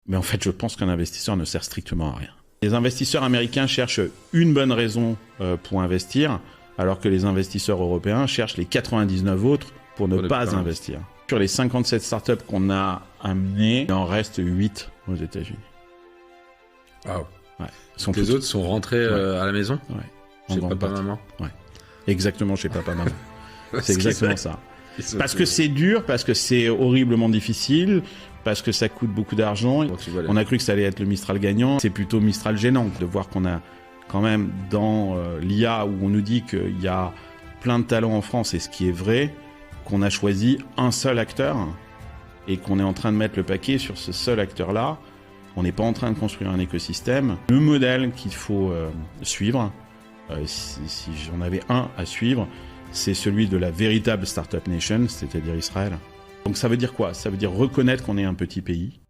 Mais en fait, je pense qu'un investisseur ne sert strictement à rien. Les investisseurs américains cherchent une bonne raison pour investir, alors que les investisseurs européens cherchent les 99 autres pour ne pas investir. Sur les 57 startups qu'on a amenées, il en reste 8 aux États-Unis. Wow. Ouais. Les autres sont rentrés à la maison. Ouais. Chez papa-maman. Ouais. Exactement, chez papa-maman. C'est exactement ça. Parce que c'est dur, parce que c'est horriblement difficile, parce que ça coûte beaucoup d'argent. On a cru que ça allait être le Mistral gagnant. C'est plutôt Mistral gênant de voir qu'on a quand même dans l'IA où on nous dit qu'il y a plein de talents en France, et ce qui est vrai, qu'on a choisi un seul acteur et qu'on est en train de mettre le paquet sur ce seul acteur-là. On n'est pas en train de construire un écosystème. Le modèle qu'il faut suivre, si j'en avais un à suivre, c'est celui de la véritable Startup Nation, c'est-à-dire Israël. Donc ça veut dire quoi? Ça veut dire reconnaître qu'on est un petit pays.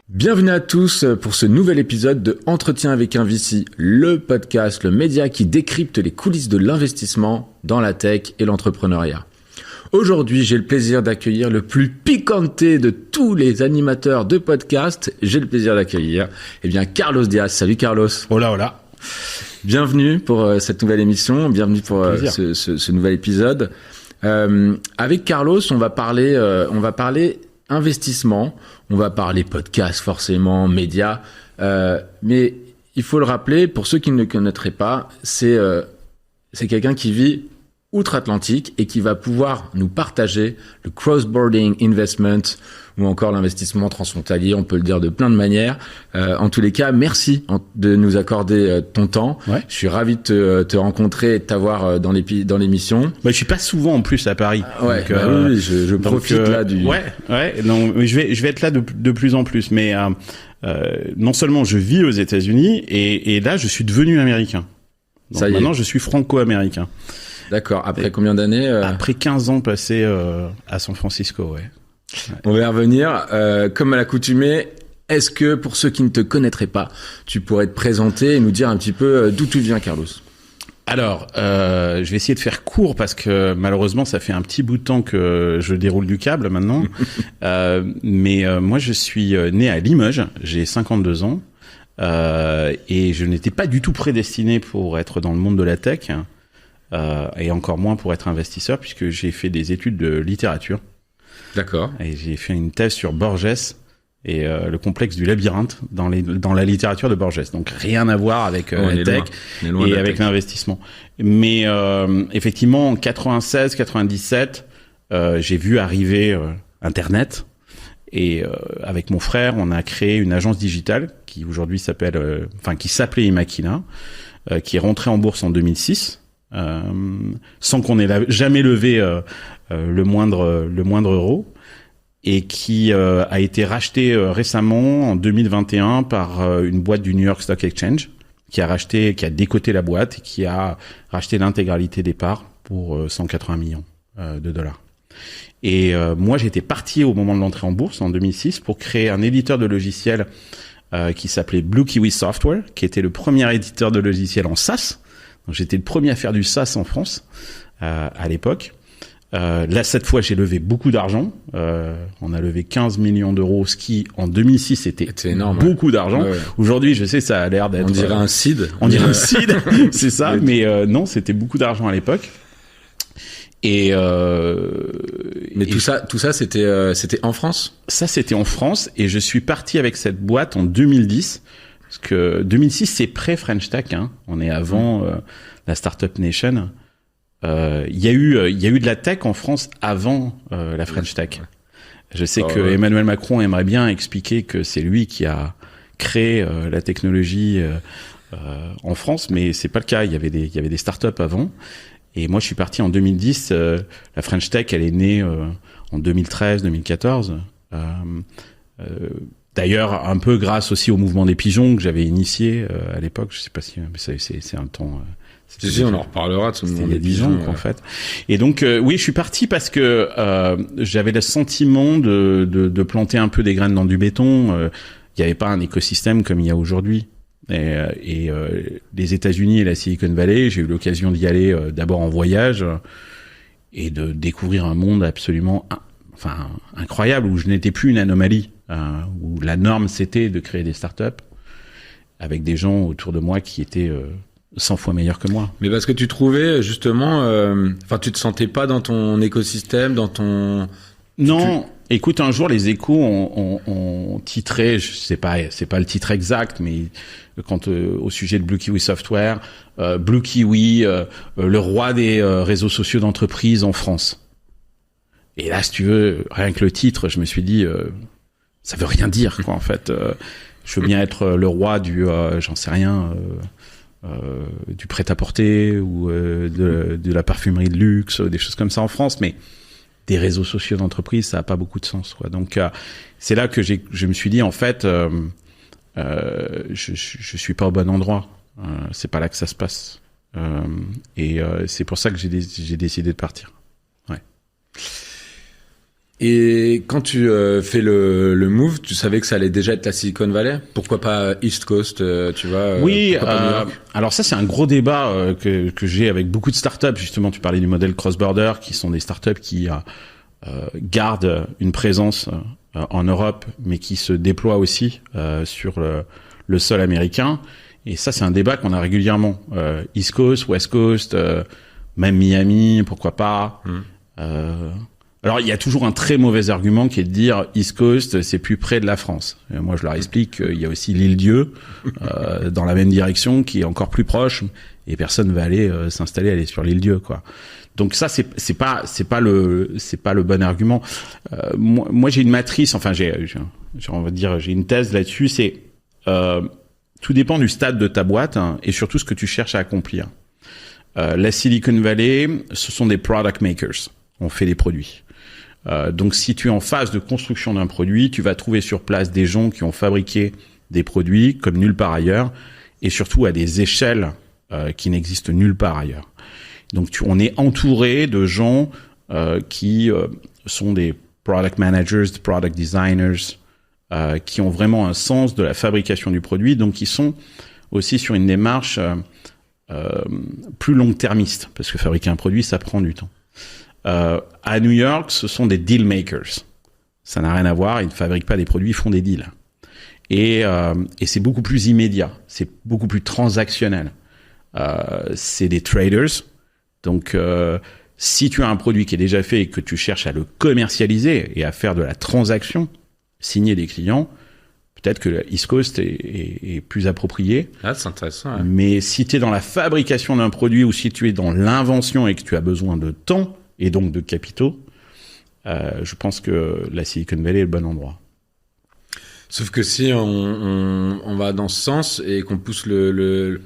Bienvenue à tous pour ce nouvel épisode de Entretien avec un VC, le podcast, le média qui décrypte les coulisses de l'investissement dans la tech et l'entrepreneuriat. Aujourd'hui, j'ai le plaisir d'accueillir le plus piquanté de tous les animateurs de podcast. J'ai le plaisir d'accueillir, Carlos Diaz. Salut Carlos. Hola, hola. Bienvenue pour cette nouvelle émission, bienvenue pour ce nouvel épisode. Avec Carlos, on va parler investissement, on va parler podcast forcément, médias, mais il faut le rappeler, pour ceux qui ne le connaîtraient pas, c'est quelqu'un qui vit outre-Atlantique et qui va pouvoir nous partager le cross-boarding investment ou encore l'investissement transfrontalier, on peut le dire de plein de manières. En tous les cas, merci de nous accorder ton temps. Ouais. Je suis ravi de te rencontrer et de t'avoir dans l'émission. Je suis pas souvent en plus à Paris. Ouais, donc, oui, je profite là du... Non, mais je vais être là de plus en plus. Mais non seulement je vis aux États-Unis et là, je suis devenu américain. Donc maintenant, je suis franco-américain. D'accord. Après combien d'années Après 15 ans passés à San Francisco, ouais. On va y revenir. Comme à l'accoutumée, est-ce que, pour ceux qui ne te connaîtraient pas, tu pourrais te présenter et nous dire un petit peu d'où tu viens, Carlos? Alors, je vais essayer de faire court parce que malheureusement, ça fait un petit bout de temps que je déroule du câble maintenant. Mais moi, je suis né à Limoges, j'ai 52 ans et je n'étais pas du tout prédestiné pour être dans le monde de la tech. Et encore moins pour être investisseur, puisque j'ai fait des études de littérature. D'accord. Et j'ai fait une thèse sur Borges et le complexe du labyrinthe dans la littérature de Borges. Donc rien à voir avec la tech et avec l'investissement. Mais effectivement, en 96-97, j'ai vu arriver Internet. Et avec mon frère, on a créé une agence digitale qui aujourd'hui qui s'appelait Imakina, qui est rentrée en bourse en 2006. Sans qu'on ait jamais levé le moindre euro, et qui a été racheté récemment en 2021 par une boîte du New York Stock Exchange qui a décoté la boîte et qui a racheté l'intégralité des parts pour 180 millions de dollars. Et moi, j'étais parti au moment de l'entrée en bourse en 2006 pour créer un éditeur de logiciels qui s'appelait Blue Kiwi Software, qui était le premier éditeur de logiciels en SaaS. Donc, j'étais le premier à faire du SaaS en France à l'époque. Là, cette fois, j'ai levé beaucoup d'argent. On a levé 15 millions d'euros, ce qui, en 2006, c'était énorme, beaucoup d'argent. Ouais. Aujourd'hui, je sais, ça a l'air d'être... On dirait un seed. On dirait un seed, c'est ça. Mais non, c'était beaucoup d'argent à l'époque. Mais tout ça, c'était en France? Ça, c'était en France. Et je suis parti avec cette boîte en 2010. Parce que 2006, c'est pré-French Tech, hein. On est avant la Startup Nation. Il y a eu de la tech en France avant la French Tech. Ouais. Je sais que Emmanuel Macron aimerait bien expliquer que c'est lui qui a créé la technologie en France, mais c'est pas le cas. Il y avait des startups avant. Et moi, je suis parti en 2010. La French Tech, elle est née en 2013-2014. D'ailleurs, un peu grâce aussi au mouvement des pigeons que j'avais initié à l'époque. Je sais pas si c'est un temps. On en reparlera de ce mouvement des pigeons en fait. Et donc oui, je suis parti parce que j'avais le sentiment de planter un peu des graines dans du béton. Il n'y avait pas un écosystème comme il y a aujourd'hui. Et les États-Unis et la Silicon Valley, j'ai eu l'occasion d'y aller d'abord en voyage et de découvrir un monde absolument incroyable où je n'étais plus une anomalie, où la norme c'était de créer des startups avec des gens autour de moi qui étaient 100 fois meilleurs que moi. Mais parce que tu trouvais justement, tu te sentais pas dans ton écosystème, dans ton... Non, écoute, un jour les Échos ont titré, c'est pas le titre exact, mais au sujet de Blue Kiwi Software, Blue Kiwi, le roi des réseaux sociaux d'entreprise en France. Et là, si tu veux, rien que le titre, je me suis dit, ça veut rien dire, quoi, en fait. Je veux bien être le roi du, j'en sais rien, du prêt-à-porter ou de la parfumerie de luxe, des choses comme ça en France, mais des réseaux sociaux d'entreprise, ça a pas beaucoup de sens, quoi. Donc c'est là que je me suis dit, en fait, je suis pas au bon endroit. C'est pas là que ça se passe. C'est pour ça que j'ai décidé de partir. Ouais. Et quand tu fais le move, tu savais que ça allait déjà être la Silicon Valley? Pourquoi pas East Coast, tu vois? Oui, alors ça c'est un gros débat que j'ai avec beaucoup de startups. Justement, tu parlais du modèle cross-border, qui sont des startups qui gardent une présence en Europe, mais qui se déploient aussi sur le sol américain. Et ça, c'est un débat qu'on a régulièrement. East Coast, West Coast, même Miami, pourquoi pas. Alors, il y a toujours un très mauvais argument qui est de dire East Coast, c'est plus près de la France. Et moi, je leur explique qu'il y a aussi l'île Dieu, dans la même direction, qui est encore plus proche, et personne va aller aller sur l'île Dieu, quoi. Donc ça, c'est pas le bon argument. Moi, j'ai une matrice, enfin, on va dire, j'ai une thèse là-dessus, c'est tout dépend du stade de ta boîte, hein, et surtout ce que tu cherches à accomplir. La Silicon Valley, ce sont des product makers. On fait des produits. Donc, si tu es en phase de construction d'un produit, tu vas trouver sur place des gens qui ont fabriqué des produits comme nulle part ailleurs, et surtout à des échelles qui n'existent nulle part ailleurs. Donc, on est entouré de gens qui sont des product managers, des product designers, qui ont vraiment un sens de la fabrication du produit, donc qui sont aussi sur une démarche plus long-termiste, parce que fabriquer un produit, ça prend du temps. À New York, ce sont des deal makers. Ça n'a rien à voir, ils ne fabriquent pas des produits, ils font des deals. Et c'est beaucoup plus immédiat, c'est beaucoup plus transactionnel. C'est des traders. Donc, si tu as un produit qui est déjà fait et que tu cherches à le commercialiser et à faire de la transaction, signer des clients, peut-être que le East Coast est plus approprié. Ah, c'est intéressant. Ouais. Mais si tu es dans la fabrication d'un produit ou si tu es dans l'invention et que tu as besoin de temps, et donc de capitaux, je pense que la Silicon Valley est le bon endroit. Sauf que si on va dans ce sens et qu'on pousse le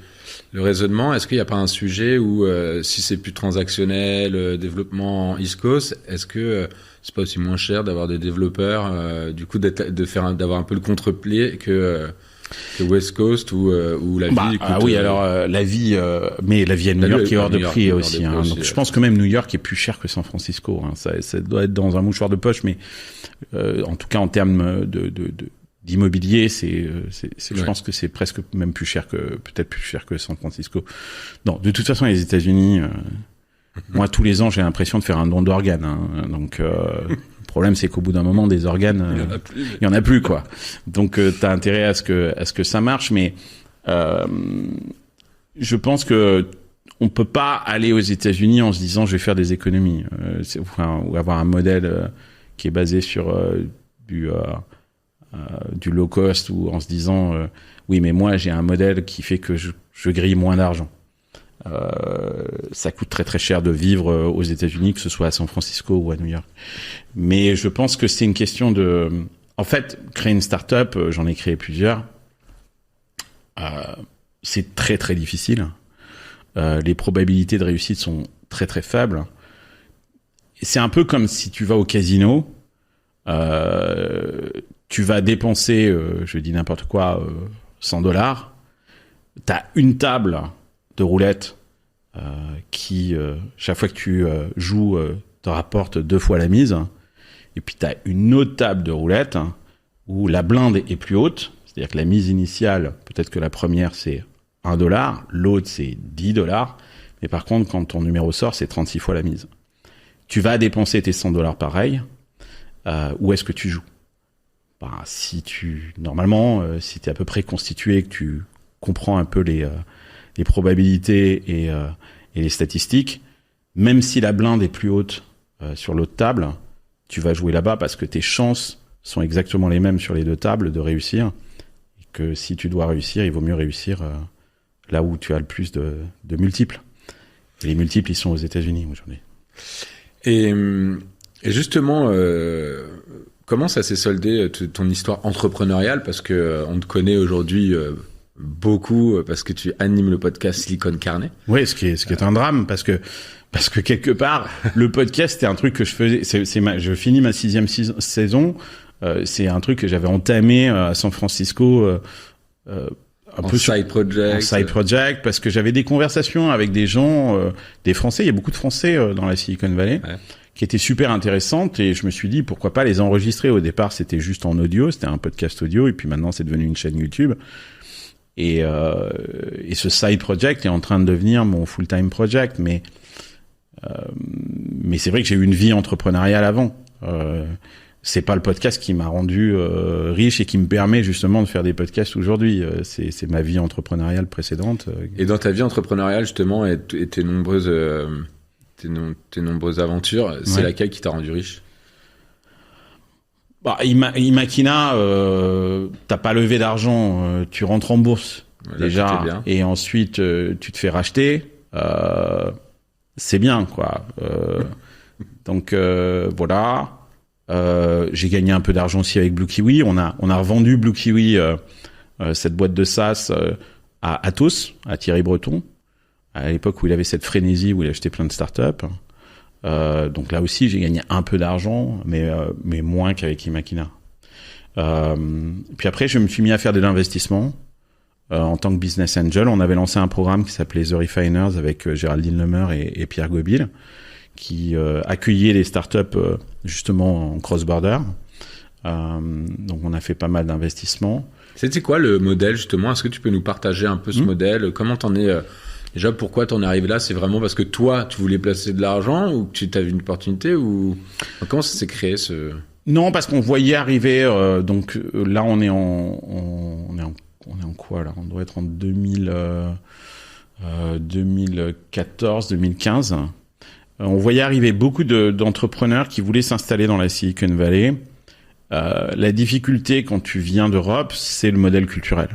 raisonnement, est-ce qu'il n'y a pas un sujet où si c'est plus transactionnel, développement en East Coast, est-ce que c'est pas aussi moins cher d'avoir des développeurs, du coup d'avoir un peu le contre-pied que West Coast ou la vie oui, alors la vie mais la vie à New York est hors de prix aussi, hein. Donc je pense que même New York est plus cher que San Francisco, hein. Ça doit être dans un mouchoir de poche, mais en tout cas en termes d'immobilier, je pense que c'est presque même peut-être plus cher que San Francisco. Non, de toute façon les États-Unis, moi tous les ans j'ai l'impression de faire un don d'organes, hein. Donc le problème, c'est qu'au bout d'un moment, des organes, il y en a plus, quoi. Donc, t'as intérêt à ce que ça marche, mais je pense que on peut pas aller aux États-Unis en se disant je vais faire des économies, ou avoir un modèle qui est basé sur du low cost, ou en se disant oui, mais moi j'ai un modèle qui fait que je grille moins d'argent. Ça coûte très très cher de vivre aux États-Unis, que ce soit à San Francisco ou à New York. Mais je pense que c'est une question de... En fait, créer une start-up, j'en ai créé plusieurs, c'est très très difficile. Les probabilités de réussite sont très très faibles. C'est un peu comme si tu vas au casino, tu vas dépenser, je dis n'importe quoi, $100, t'as une table de roulette qui, chaque fois que tu joues, te rapporte 2 fois la mise. Et puis, tu as une autre table de roulette où la blinde est plus haute, C'est-à-dire que la mise initiale, peut-être que la première, c'est $1, l'autre, c'est $10. Mais par contre, quand ton numéro sort, c'est 36 fois la mise. Tu vas dépenser tes $100 pareil. Où est-ce que tu joues? Normalement, si tu es à peu près constitué, que tu comprends un peu les probabilités et les statistiques, même si la blinde est plus haute sur l'autre table, tu vas jouer là-bas parce que tes chances sont exactement les mêmes sur les deux tables de réussir. Et que si tu dois réussir, il vaut mieux réussir là où tu as le plus de multiples. Et les multiples, ils sont aux États-Unis aujourd'hui. Et justement, comment ça s'est soldé ton histoire entrepreneuriale? Parce que on te connaît aujourd'hui beaucoup parce que tu animes le podcast Silicon Carnet. Oui, ce qui est un drame parce que quelque part le podcast c'était un truc que je faisais. Je finis ma 6e saison. C'est un truc que j'avais entamé à San Francisco. Un peu side project, parce que j'avais des conversations avec des gens, des Français. Il y a beaucoup de Français dans la Silicon Valley. Ouais. Qui étaient super intéressantes et je me suis dit pourquoi pas les enregistrer. Au départ, c'était juste en audio, c'était un podcast audio et puis maintenant c'est devenu une chaîne YouTube. Et ce side project est en train de devenir mon full-time project, mais c'est vrai que j'ai eu une vie entrepreneuriale avant. C'est pas le podcast qui m'a rendu riche et qui me permet justement de faire des podcasts aujourd'hui. C'est ma vie entrepreneuriale précédente. Et dans ta vie entrepreneuriale justement et tes nombreuses aventures, c'est laquelle qui t'a rendu riche? Imakina, t'as pas levé d'argent, tu rentres en bourse déjà, et ensuite tu te fais racheter. C'est bien, quoi. Donc voilà. J'ai gagné un peu d'argent aussi avec Blue Kiwi. On a revendu Blue Kiwi, cette boîte de SaaS, à Atos, à Thierry Breton. À l'époque où il avait cette frénésie, où il achetait plein de startups. Donc là aussi, j'ai gagné un peu d'argent, mais moins qu'avec Imakina. Puis après, je me suis mis à faire de l'investissement en tant que business angel. On avait lancé un programme qui s'appelait The Refiners avec Géraldine Lemeur et Pierre Gobil, qui accueillait les startups justement en cross-border. Donc on a fait pas mal d'investissements. C'était quoi le modèle justement? Est-ce que tu peux nous partager un peu ce modèle? Comment t'en es... Déjà, pourquoi t'en es arrivé là? C'est vraiment parce que toi, tu voulais placer de l'argent ou que tu t'as vu une opportunité ou comment ça s'est créé ce... Non, parce qu'on voyait arriver. Donc là, on est en quoi là? On doit être en 2014, 2015. On voyait arriver beaucoup d'entrepreneurs qui voulaient s'installer dans la Silicon Valley. La difficulté quand tu viens d'Europe, c'est le modèle culturel.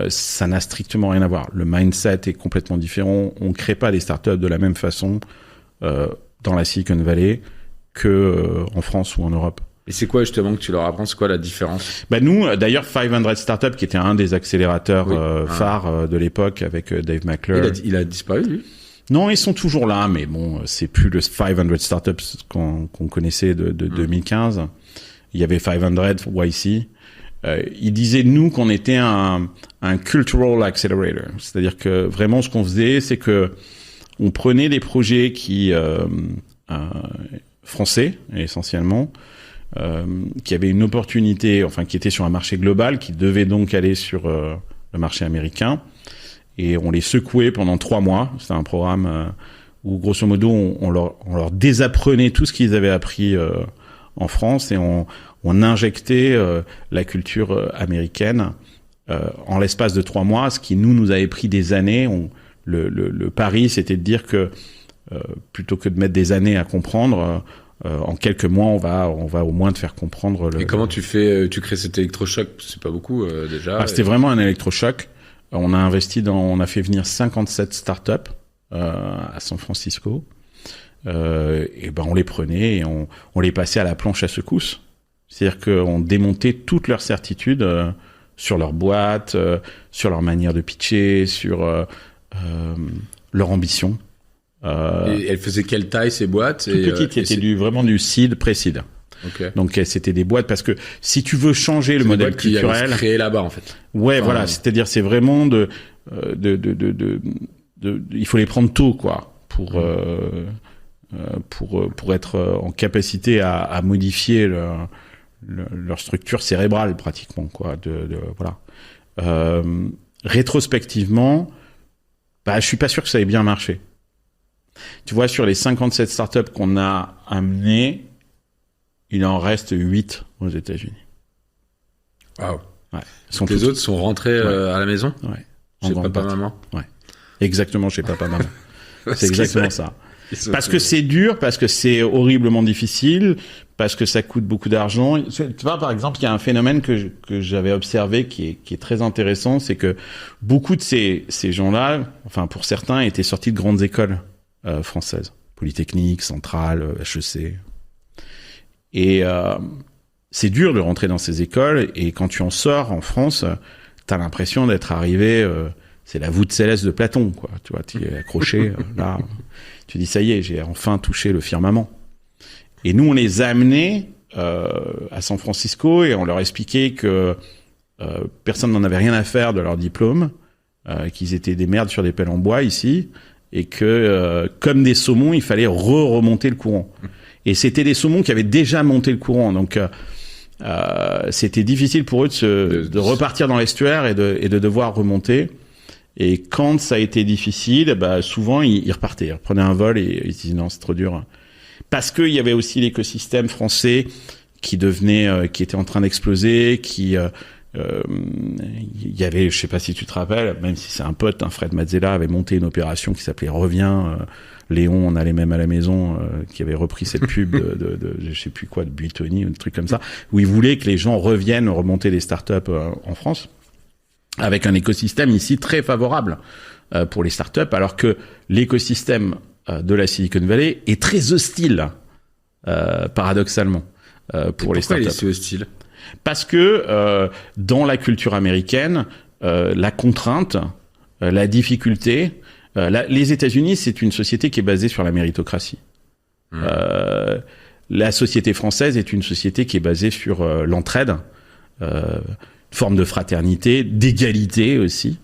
Ça n'a strictement rien à voir. Le mindset est complètement différent. On crée pas des startups de la même façon dans la Silicon Valley que en France ou en Europe. Et c'est quoi justement que tu leur apprends? C'est quoi la différence? Nous, d'ailleurs, 500 Startups, qui était un des accélérateurs phares de l'époque avec Dave McClure. Il a disparu, lui? Non, ils sont toujours là, mais bon, c'est plus le 500 Startups qu'on connaissait de 2015. Il y avait 500 YC. Il disait nous qu'on était un cultural accelerator, c'est-à-dire que vraiment ce qu'on faisait, c'est que on prenait des projets qui français essentiellement, qui avaient une opportunité, enfin qui étaient sur un marché global, qui devaient donc aller sur le marché américain, et on les secouait pendant 3 mois. C'était un programme où grosso modo on leur désapprenait tout ce qu'ils avaient appris en France et on injectait la culture américaine en l'espace de 3 mois, ce qui nous avait pris des années. Le pari, c'était de dire que plutôt que de mettre des années à comprendre, en quelques mois, on va au moins te faire comprendre. Et comment tu crées cet électrochoc? C'est pas beaucoup déjà. C'était vraiment un électrochoc. On a fait venir 57 startups à San Francisco. Et on les prenait et on les passait à la planche à secousses. C'est-à-dire qu'on démontait toutes leurs certitudes sur leur boîte, sur leur manière de pitcher, sur leur ambition. Et elles faisaient quelle taille ces boîtes? Tout petites, c'était vraiment du seed, pré-seed. Okay. Donc c'était des boîtes parce que si tu veux changer le modèle culturel, qui créé là-bas en fait. Ouais, enfin, voilà, c'est-à-dire c'est vraiment il faut les prendre tôt quoi pour être en capacité à modifier leur structure cérébrale pratiquement, quoi. Voilà. Rétrospectivement, je suis pas sûr que ça ait bien marché. Tu vois, sur les 57 startups qu'on a amenées, il en reste 8 aux États-Unis. Waouh. Ouais. Les autres sont rentrés à la maison. Ouais. Chez papa-maman. Ouais. Exactement, chez papa-maman. C'est exactement ça. Parce que c'est dur, parce que c'est horriblement difficile, parce que ça coûte beaucoup d'argent. Tu vois, par exemple, il y a un phénomène que j'avais observé qui est très intéressant, c'est que beaucoup de ces gens-là, enfin pour certains, étaient sortis de grandes écoles françaises, Polytechnique, Centrale, HEC. Et c'est dur de rentrer dans ces écoles, et quand tu en sors en France, t'as l'impression d'être arrivé... c'est la voûte céleste de Platon, quoi. Tu vois, tu es accroché, là. Tu dis, ça y est, j'ai enfin touché le firmament. Et nous, on les a amenés à San Francisco et on leur expliquait que personne n'en avait rien à faire de leur diplôme, qu'ils étaient des merdes sur des pelles en bois ici, et que, comme des saumons, il fallait remonter le courant. Et c'était des saumons qui avaient déjà monté le courant, donc... c'était difficile pour eux de repartir dans l'estuaire et de devoir remonter. Et quand ça a été difficile, souvent ils repartaient, ils reprenaient un vol et ils disaient non, c'est trop dur. Parce qu'il y avait aussi l'écosystème français qui était en train d'exploser, il y avait, je sais pas si tu te rappelles, même si c'est un pote, Fred Mazzella avait monté une opération qui s'appelait Reviens. Léon, on allait même à la maison, qui avait repris cette pub de je sais plus quoi, de Buitoni, un truc comme ça, où il voulait que les gens reviennent remonter des startups en France, avec un écosystème ici très favorable pour les startups, alors que l'écosystème de la Silicon Valley est très hostile, paradoxalement, pour les startups. Pourquoi il est si hostile ? Parce que dans la culture américaine, la contrainte, la difficulté... les États-Unis, c'est une société qui est basée sur la méritocratie. La société française est une société qui est basée sur l'entraide, forme de fraternité, d'égalité aussi.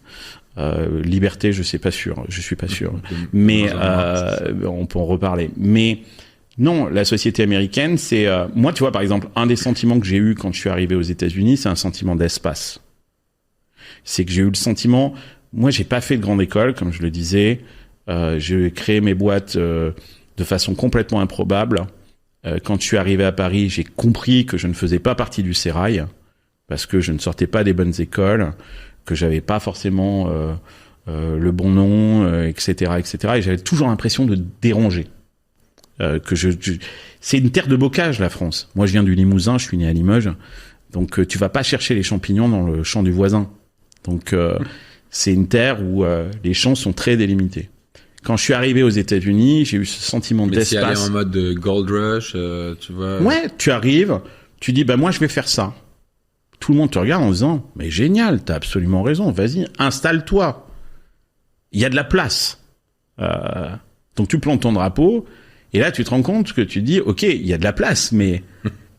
Liberté, je suis pas sûr, mais on peut en reparler. Mais non, la société américaine, c'est moi, tu vois, par exemple, un des sentiments que j'ai eu quand je suis arrivé aux États-Unis, c'est un sentiment d'espace. C'est que j'ai eu le sentiment. Moi, j'ai pas fait de grande école, comme je le disais. J'ai créé mes boîtes de façon complètement improbable. Quand je suis arrivé à Paris, j'ai compris que je ne faisais pas partie du sérail, parce que je ne sortais pas des bonnes écoles, que j'avais pas forcément le bon nom, etc., etc. Et j'avais toujours l'impression de déranger. C'est une terre de bocage, la France. Moi, je viens du Limousin, je suis né à Limoges. Donc, tu vas pas chercher les champignons dans le champ du voisin. Donc... c'est une terre où les champs sont très délimités. Quand je suis arrivé aux États-Unis, j'ai eu ce sentiment d'espace. Mais tu y allais en mode de Gold Rush, tu vois. Ouais, tu arrives, tu dis moi je vais faire ça. Tout le monde te regarde en disant mais génial, t'as absolument raison, vas-y, installe-toi. Il y a de la place. Donc tu plantes ton drapeau et là tu te rends compte que tu dis ok, il y a de la place, mais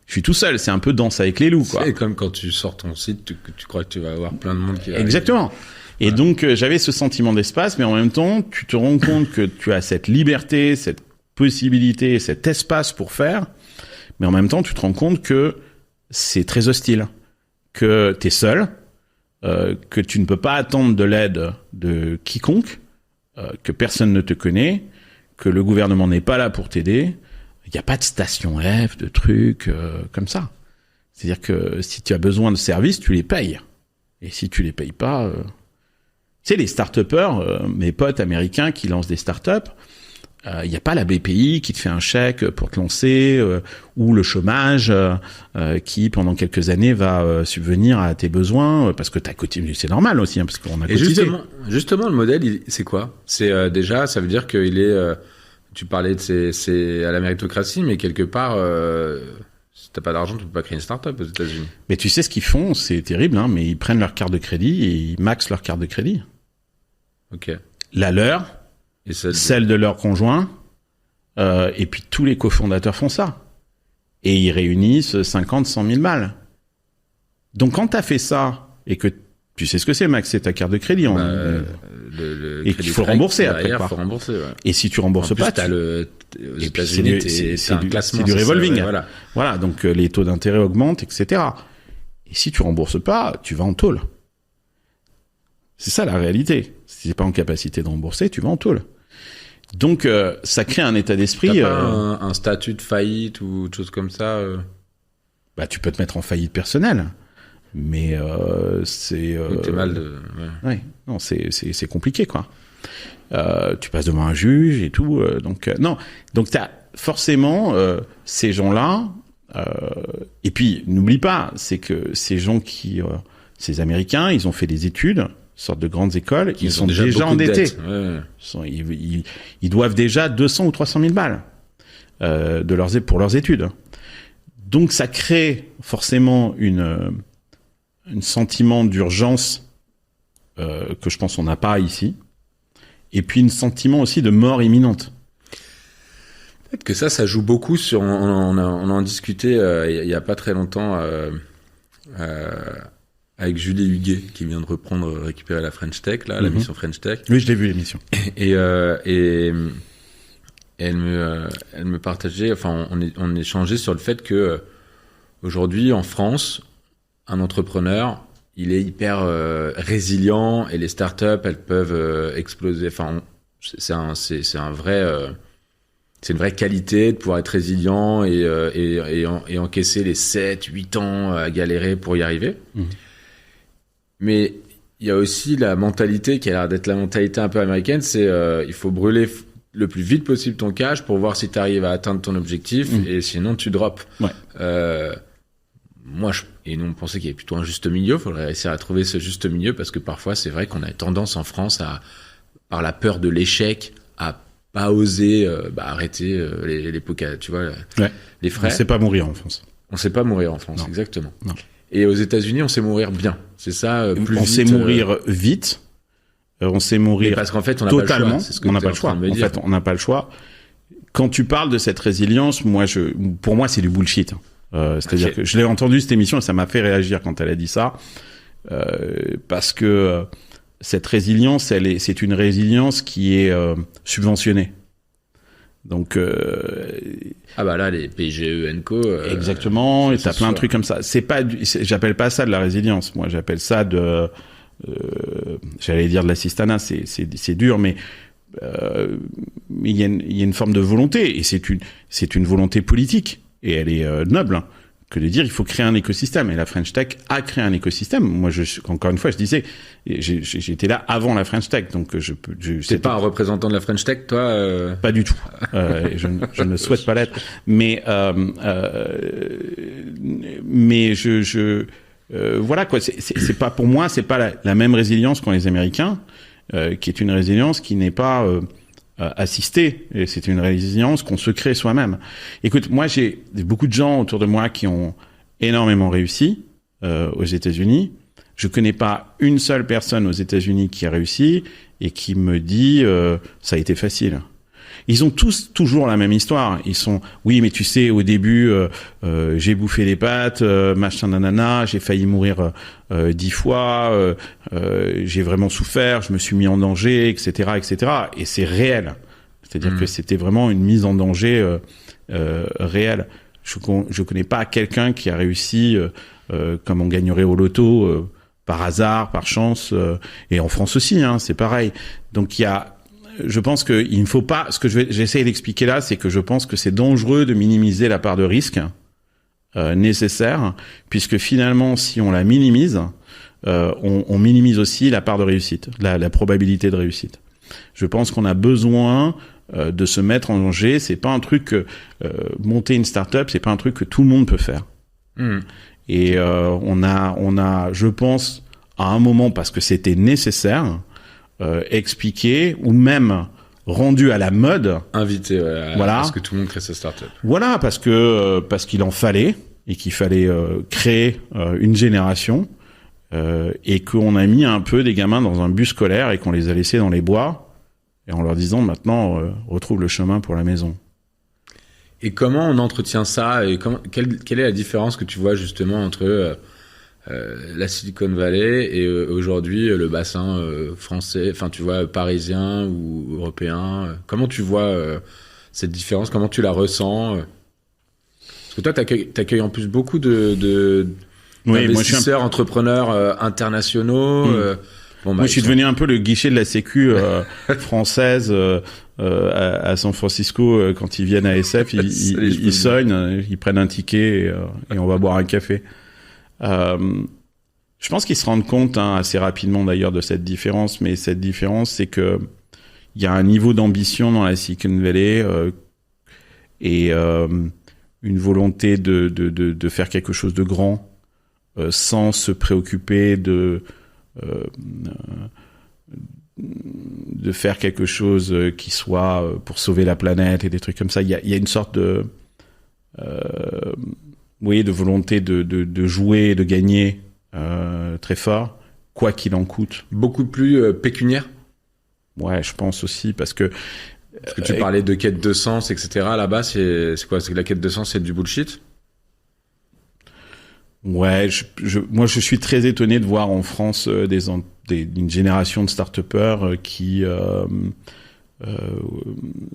je suis tout seul. C'est un peu Danse avec les loups, quoi. C'est comme quand tu sors ton site, tu crois que tu vas avoir plein de monde qui va Exactement. Arriver. Et donc, j'avais ce sentiment d'espace, mais en même temps, tu te rends compte que tu as cette liberté, cette possibilité, cet espace pour faire, mais en même temps, tu te rends compte que c'est très hostile, que t'es seul, que tu ne peux pas attendre de l'aide de quiconque, que personne ne te connaît, que le gouvernement n'est pas là pour t'aider. Il n'y a pas de station F, de trucs comme ça. C'est-à-dire que si tu as besoin de services, tu les payes. Et si tu les payes pas... Tu sais, les start-upers, mes potes américains qui lancent des start-up, il n'y a pas la BPI qui te fait un chèque pour te lancer, ou le chômage qui, pendant quelques années, va subvenir à tes besoins, parce que t'as cotisé. C'est normal aussi, parce qu'on a cotisé. Et justement, le modèle, c'est quoi ? C'est déjà, ça veut dire qu'il est... tu parlais de c'est à la méritocratie, mais quelque part... si t'as pas d'argent, tu peux pas créer une start-up aux États-Unis. Mais tu sais ce qu'ils font, c'est terrible, hein, mais ils prennent leur carte de crédit et ils maxent leur carte de crédit. Ok. La leur, et celle de leur conjoint, et puis tous les cofondateurs font ça. Et ils réunissent 50, 100 000 balles. Donc quand t'as fait ça, et que tu sais ce que c'est, maxer ta carte de crédit, le et qu'il faut rembourser après. Faut rembourser, ouais. Et si tu rembourses pas, t'as aux États-Unis, c'est un classement. C'est du revolving. Ça, voilà, donc les taux d'intérêt augmentent, etc. Et si tu rembourses pas, tu vas en tôle. C'est ça la réalité. Si t'es pas en capacité de rembourser, tu vas en tôle. Donc ça crée un état d'esprit. T'as pas un statut de faillite ou autre chose comme ça Bah tu peux te mettre en faillite personnelle, mais c'est. T'es mal de. Ouais, non, c'est compliqué quoi. Tu passes devant un juge et tout, non. Donc t'as forcément ces gens-là. Et puis n'oublie pas, c'est que ces gens ces Américains, ils ont fait des études. Sorte de grandes écoles, ils sont déjà endettés. Ils doivent déjà 200 ou 300 000 balles pour leurs études. Donc ça crée forcément un sentiment d'urgence que je pense qu'on n'a pas ici. Et puis un sentiment aussi de mort imminente. Peut-être que ça joue beaucoup sur. On en discutait il y a pas très longtemps. Avec Julie Huguet, qui vient de récupérer la French Tech, la mission French Tech. Oui, je l'ai vu, l'émission. Et elle me partageait, enfin, on échangeait sur le fait que, aujourd'hui, en France, un entrepreneur, il est hyper résilient et les startups, elles peuvent exploser. Enfin, c'est une vraie qualité de pouvoir être résilient et encaisser les 7-8 ans à galérer pour y arriver. Mais il y a aussi la mentalité qui a l'air d'être la mentalité un peu américaine, c'est il faut brûler le plus vite possible ton cash pour voir si tu arrives à atteindre ton objectif et sinon tu drops. Ouais. Et nous on pensait qu'il y avait plutôt un juste milieu, il faudrait réussir à trouver ce juste milieu parce que parfois c'est vrai qu'on a tendance en France par la peur de l'échec à pas oser arrêter les pokas, tu vois, les frais. On sait pas mourir en France. On sait pas mourir en France, non. Exactement. Non. Et aux États-Unis, on sait mourir bien. C'est ça, plus on vite. Sait mourir vite. On sait mourir parce qu'en fait, on totalement. n'a pas le choix. En fait, on n'a pas le choix. Quand tu parles de cette résilience, pour moi, c'est du bullshit. C'est-à-dire que je l'ai entendu cette émission et ça m'a fait réagir quand elle a dit ça, parce que cette résilience, c'est une résilience qui est subventionnée. Donc là les PGE & exactement, et t'as plein de trucs comme ça. J'appelle pas ça de la résilience. Moi, j'appelle ça j'allais dire de l'assistanat. C'est dur, mais il y a une forme de volonté et c'est une volonté politique et elle est noble. Hein, que de dire il faut créer un écosystème et la French Tech a créé un écosystème. Moi, encore une fois, je disais, j'étais là avant la French Tech, donc T'es pas un représentant de la French Tech, toi Pas du tout. Je ne souhaite pas l'être, mais voilà quoi. C'est pas pour moi, c'est pas la même résilience qu'ont les Américains, qui est une résilience qui n'est pas assistée. Et c'est une résilience qu'on se crée soi-même. Écoute, moi j'ai beaucoup de gens autour de moi qui ont énormément réussi aux États-Unis. Je connais pas une seule personne aux États-Unis qui a réussi et qui me dit ça a été facile. Ils ont tous toujours la même histoire. Ils sont, oui, mais tu sais, au début, j'ai bouffé les pâtes, machin nanana, j'ai failli mourir 10 fois, j'ai vraiment souffert, je me suis mis en danger, etc., etc. Et c'est réel. C'est-à-dire que c'était vraiment une mise en danger réelle. Je connais pas quelqu'un qui a réussi comme on gagnerait au loto par hasard, par chance, et en France aussi, hein, c'est pareil. Donc je pense qu'il ne faut pas. Ce que j'essaie d'expliquer là, c'est que je pense que c'est dangereux de minimiser la part de risque nécessaire, puisque finalement, si on la minimise, on minimise aussi la part de réussite, la probabilité de réussite. Je pense qu'on a besoin de se mettre en danger. C'est pas un truc monter une start-up, c'est pas un truc que tout le monde peut faire. Et on a, je pense, à un moment, parce que c'était nécessaire, expliqué ou même rendu à la mode, invité à ce que tout le monde crée sa start-up. Voilà, parce qu'il en fallait et qu'il fallait créer une génération et qu'on a mis un peu des gamins dans un bus scolaire et qu'on les a laissés dans les bois et en leur disant maintenant retrouve le chemin pour la maison. Et comment on entretient ça et quelle est la différence que tu vois justement entre la Silicon Valley et aujourd'hui le bassin français, enfin tu vois parisien ou européen, comment tu vois cette différence, comment tu la ressens? Parce que toi, t'accueilles en plus beaucoup d'investisseurs, entrepreneurs internationaux. Moi, je suis devenu un peu le guichet de la Sécu française à San Francisco. Quand ils viennent à SF, ils soignent, ils prennent un ticket et on va boire un café. Je pense qu'ils se rendent compte assez rapidement d'ailleurs de cette différence, mais cette différence, c'est que il y a un niveau d'ambition dans la Silicon Valley et une volonté de faire quelque chose de grand sans se préoccuper de faire quelque chose qui soit pour sauver la planète et des trucs comme ça. Il y a une sorte de volonté de jouer et de gagner très fort, quoi qu'il en coûte. Beaucoup plus pécuniaire. Ouais, je pense aussi, parce que tu parlais de quête de sens, etc. Là-bas, c'est quoi? C'est que la quête de sens, c'est du bullshit? Ouais, moi je suis très étonné de voir en France une génération de start-upers qui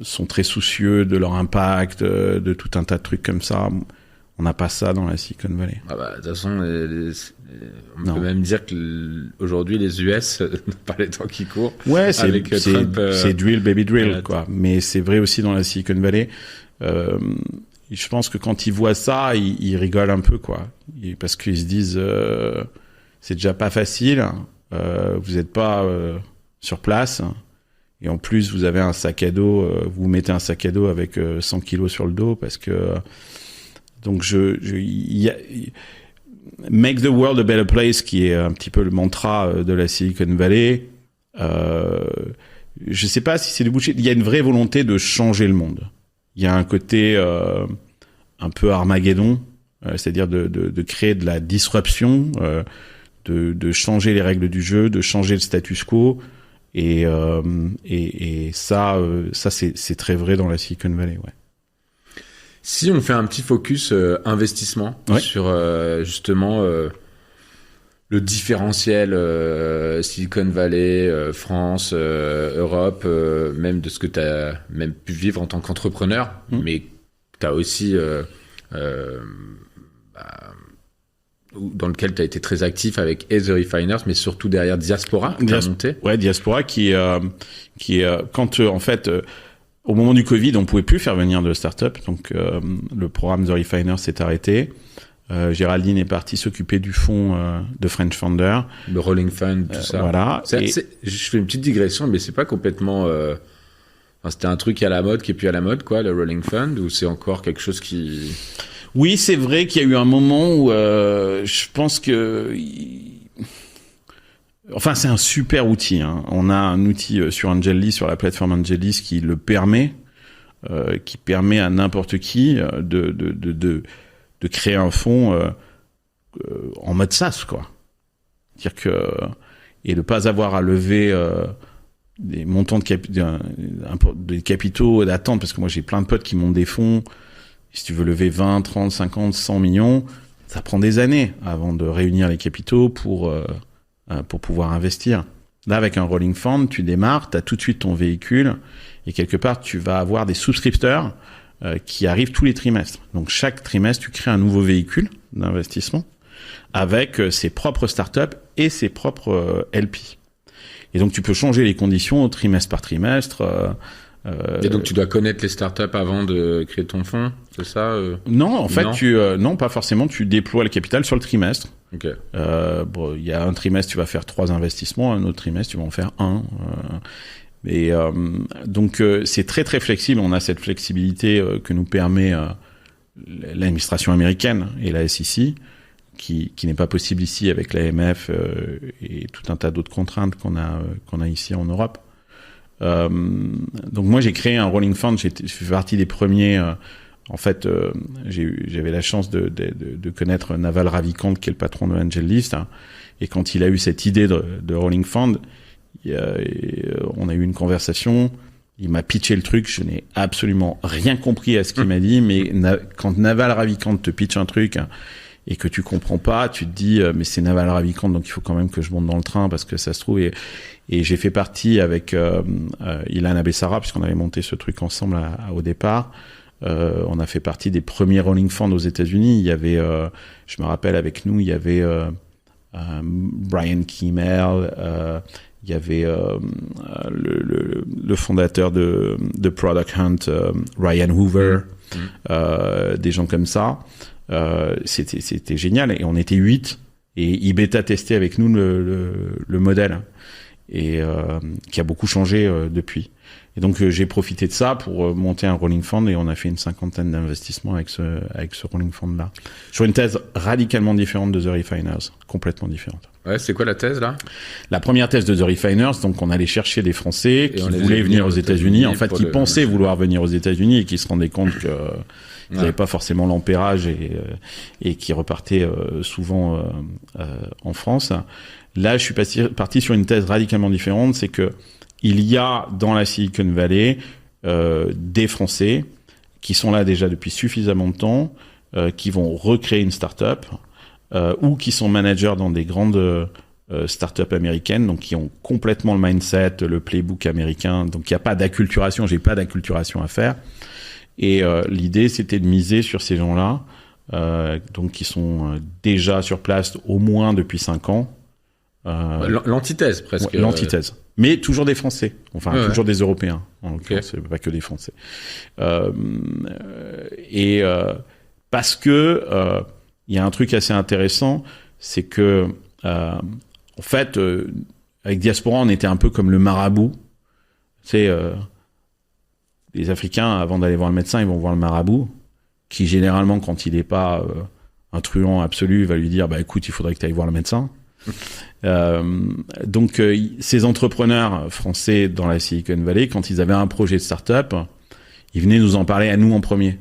sont très soucieux de leur impact, de tout un tas de trucs comme ça. On n'a pas ça dans la Silicon Valley. Ah bah, de toute façon, on peut même dire que aujourd'hui les US, par les temps qui courent, ouais, c'est drill baby drill, quoi. Mais c'est vrai aussi dans la Silicon Valley. Je pense que quand ils voient ça, ils rigolent un peu, quoi, parce qu'ils se disent c'est déjà pas facile, vous n'êtes pas sur place, et en plus vous avez un sac à dos, vous mettez un sac à dos avec 100 kilos sur le dos, parce que donc make the world a better place, qui est un petit peu le mantra de la Silicon Valley. Je sais pas si c'est du bullshit. Il y a une vraie volonté de changer le monde. Il y a un côté un peu Armageddon, c'est-à-dire de créer de la disruption, de changer les règles du jeu, de changer le status quo. Et ça c'est très vrai dans la Silicon Valley, ouais. Si on fait un petit focus investissement sur justement le différentiel Silicon Valley, France, Europe, même de ce que tu as même pu vivre en tant qu'entrepreneur, mais tu as aussi dans lequel tu as été très actif avec The Refiners, mais surtout derrière Diaspora, qui a monté. Ouais, Diaspora qui quand en fait au moment du Covid, on pouvait plus faire venir de start-up, donc le programme The Refiners s'est arrêté. Géraldine est partie s'occuper du fonds de French Founder, le Rolling Fund, tout ça. Voilà. Je fais une petite digression, mais c'est pas complètement. C'était un truc à la mode qui est plus à la mode, quoi, le Rolling Fund, ou c'est encore quelque chose qui. Oui, c'est vrai qu'il y a eu un moment où je pense que. Enfin, c'est un super outil, hein. On a un outil sur AngelList, sur la plateforme AngelList, qui le permet, qui permet à n'importe qui de créer un fonds en mode SaaS, quoi. C'est-à-dire que et de pas avoir à lever des montants de capitaux d'attente, parce que moi j'ai plein de potes qui montent des fonds. Si tu veux lever 20, 30, 50, 100 millions, ça prend des années avant de réunir les capitaux pour pouvoir investir. Là, avec un rolling fund, tu démarres, tu as tout de suite ton véhicule, et quelque part, tu vas avoir des souscripteurs qui arrivent tous les trimestres. Donc, chaque trimestre, tu crées un nouveau véhicule d'investissement avec ses propres startups et ses propres LP. Et donc, tu peux changer les conditions trimestre par trimestre. Et donc, tu dois connaître les startups avant de créer ton fonds, c'est ça Non, en fait, non, pas forcément. Tu déploies le capital sur le trimestre. Okay. Il y a un trimestre, tu vas faire 3 investissements, un autre trimestre, tu vas en faire 1. Donc, c'est très, très flexible. On a cette flexibilité que nous permet l'administration américaine et la SEC, qui n'est pas possible ici avec l'AMF et tout un tas d'autres contraintes qu'on a ici en Europe. Donc moi j'ai créé un rolling fund, je fais partie des premiers. En fait, j'avais la chance de connaître Naval Ravikant, qui est le patron de AngelList, hein, et quand il a eu cette idée de rolling fund, on a eu une conversation. Il m'a pitché le truc, je n'ai absolument rien compris à ce qu'il m'a dit, mais quand Naval Ravikant te pitch un truc et que tu comprends pas, tu te dis mais c'est Naval Ravikant, donc il faut quand même que je monte dans le train parce que ça se trouve. Et j'ai fait partie avec Ilan Abessara, puisqu'on avait monté ce truc ensemble au départ. On a fait partie des premiers Rolling Funds aux États-Unis. Il y avait, je me rappelle, avec nous, il y avait Brian Kimmel, il y avait le fondateur de Product Hunt, Ryan Hoover, des gens comme ça. C'était génial, et on était 8, et ils bêta-testaient avec nous le modèle, et qui a beaucoup changé depuis. Et donc j'ai profité de ça pour monter un Rolling Fund, et on a fait une 50aine d'investissements avec ce Rolling Fund là, sur une thèse radicalement différente de The Refiners, complètement différente. Ouais, c'est quoi la thèse là? La première thèse de The Refiners, donc on allait chercher des Français qui voulaient venir aux États-Unis, en fait, qui pensaient vouloir venir aux États-Unis et qui se rendaient compte que ils n'avaient pas forcément l'ampérage et qui repartaient souvent en France. Là, je suis parti sur une thèse radicalement différente, c'est que il y a dans la Silicon Valley des Français qui sont là déjà depuis suffisamment de temps, qui vont recréer une start-up, ou qui sont managers dans des grandes start-up américaines, donc qui ont complètement le mindset, le playbook américain, donc il n'y a pas d'acculturation, j'ai pas d'acculturation à faire. Et l'idée, c'était de miser sur ces gens-là, donc qui sont déjà sur place au moins depuis 5 ans. L'antithèse, presque. Ouais, l'antithèse. Mais toujours des Français, enfin toujours des Européens, en l'occurrence, c'est pas que des Français. Parce que il y a un truc assez intéressant, c'est que en fait, avec Diaspora, on était un peu comme le marabout. C'est les Africains, avant d'aller voir le médecin, ils vont voir le marabout, qui généralement, quand il n'est pas un truand absolu, va lui dire, bah écoute, il faudrait que tu ailles voir le médecin. Donc ces entrepreneurs français dans la Silicon Valley, quand ils avaient un projet de start-up, ils venaient nous en parler à nous en premier.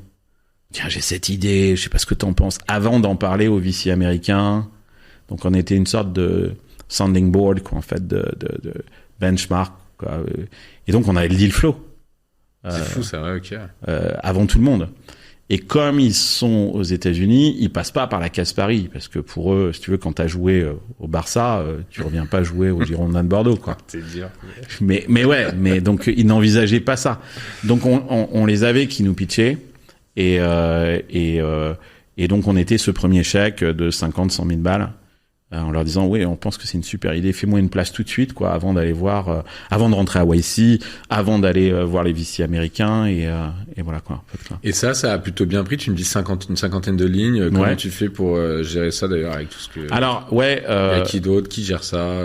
Tiens, j'ai cette idée, je sais pas ce que t'en penses, avant d'en parler aux VC américains. Donc on était une sorte de sounding board, quoi, en fait, de benchmark, quoi. Et donc on avait le deal flow. C'est fou, ça, ouais, ok. Avant tout le monde. Et comme ils sont aux États-Unis, ils passent pas par la case Paris, parce que pour eux, si tu veux, quand t'as joué au Barça, tu reviens pas jouer aux Girondins de Bordeaux, quoi. C'est dur. Mais donc ils n'envisageaient pas ça. Donc on les avait qui nous pitchaient, et donc on était ce premier chèque de 50, 100 000 balles, en leur disant oui, on pense que c'est une super idée, fais-moi une place tout de suite, quoi, avant d'aller voir, avant de rentrer à YC, avant d'aller voir les VC américains, et voilà, quoi. En fait, et ça a plutôt bien pris. Tu me dis une cinquantaine de lignes. Comment tu fais pour gérer ça, d'ailleurs, avec tout ce que... Alors ouais. Il y a qui d'autre qui gère ça?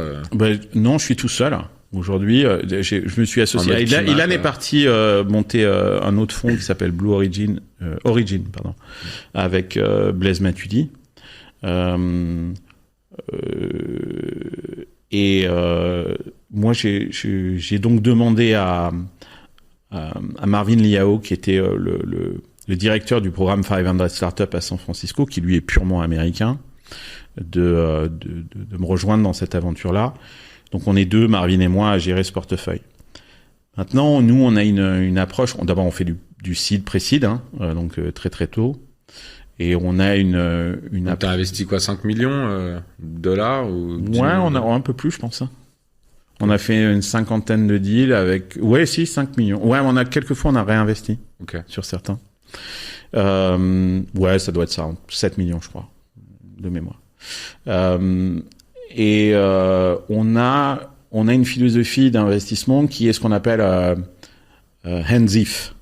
Non, je suis tout seul. Aujourd'hui, je me suis associé. Ilan est parti monter un autre fonds qui s'appelle Blue Origin, avec Blaise Matuidi. Moi, j'ai donc demandé à Marvin Liao, qui était le directeur du programme 500 Startups à San Francisco, qui lui est purement américain, de me rejoindre dans cette aventure-là. Donc on est 2, Marvin et moi, à gérer ce portefeuille. Maintenant, nous, on a une approche. D'abord, on fait du seed, pré-seed, donc très très tôt. Et on a une T'as investi quoi, 5 millions $, ou 10 ouais, millions on a un peu plus, je pense. On a fait une 50aine de deals avec... Ouais, si, 5 millions. Ouais, quelquefois, on a réinvesti sur certains. Ouais, ça doit être ça, 7 millions, je crois, de mémoire. On a une philosophie d'investissement qui est ce qu'on appelle hands-if.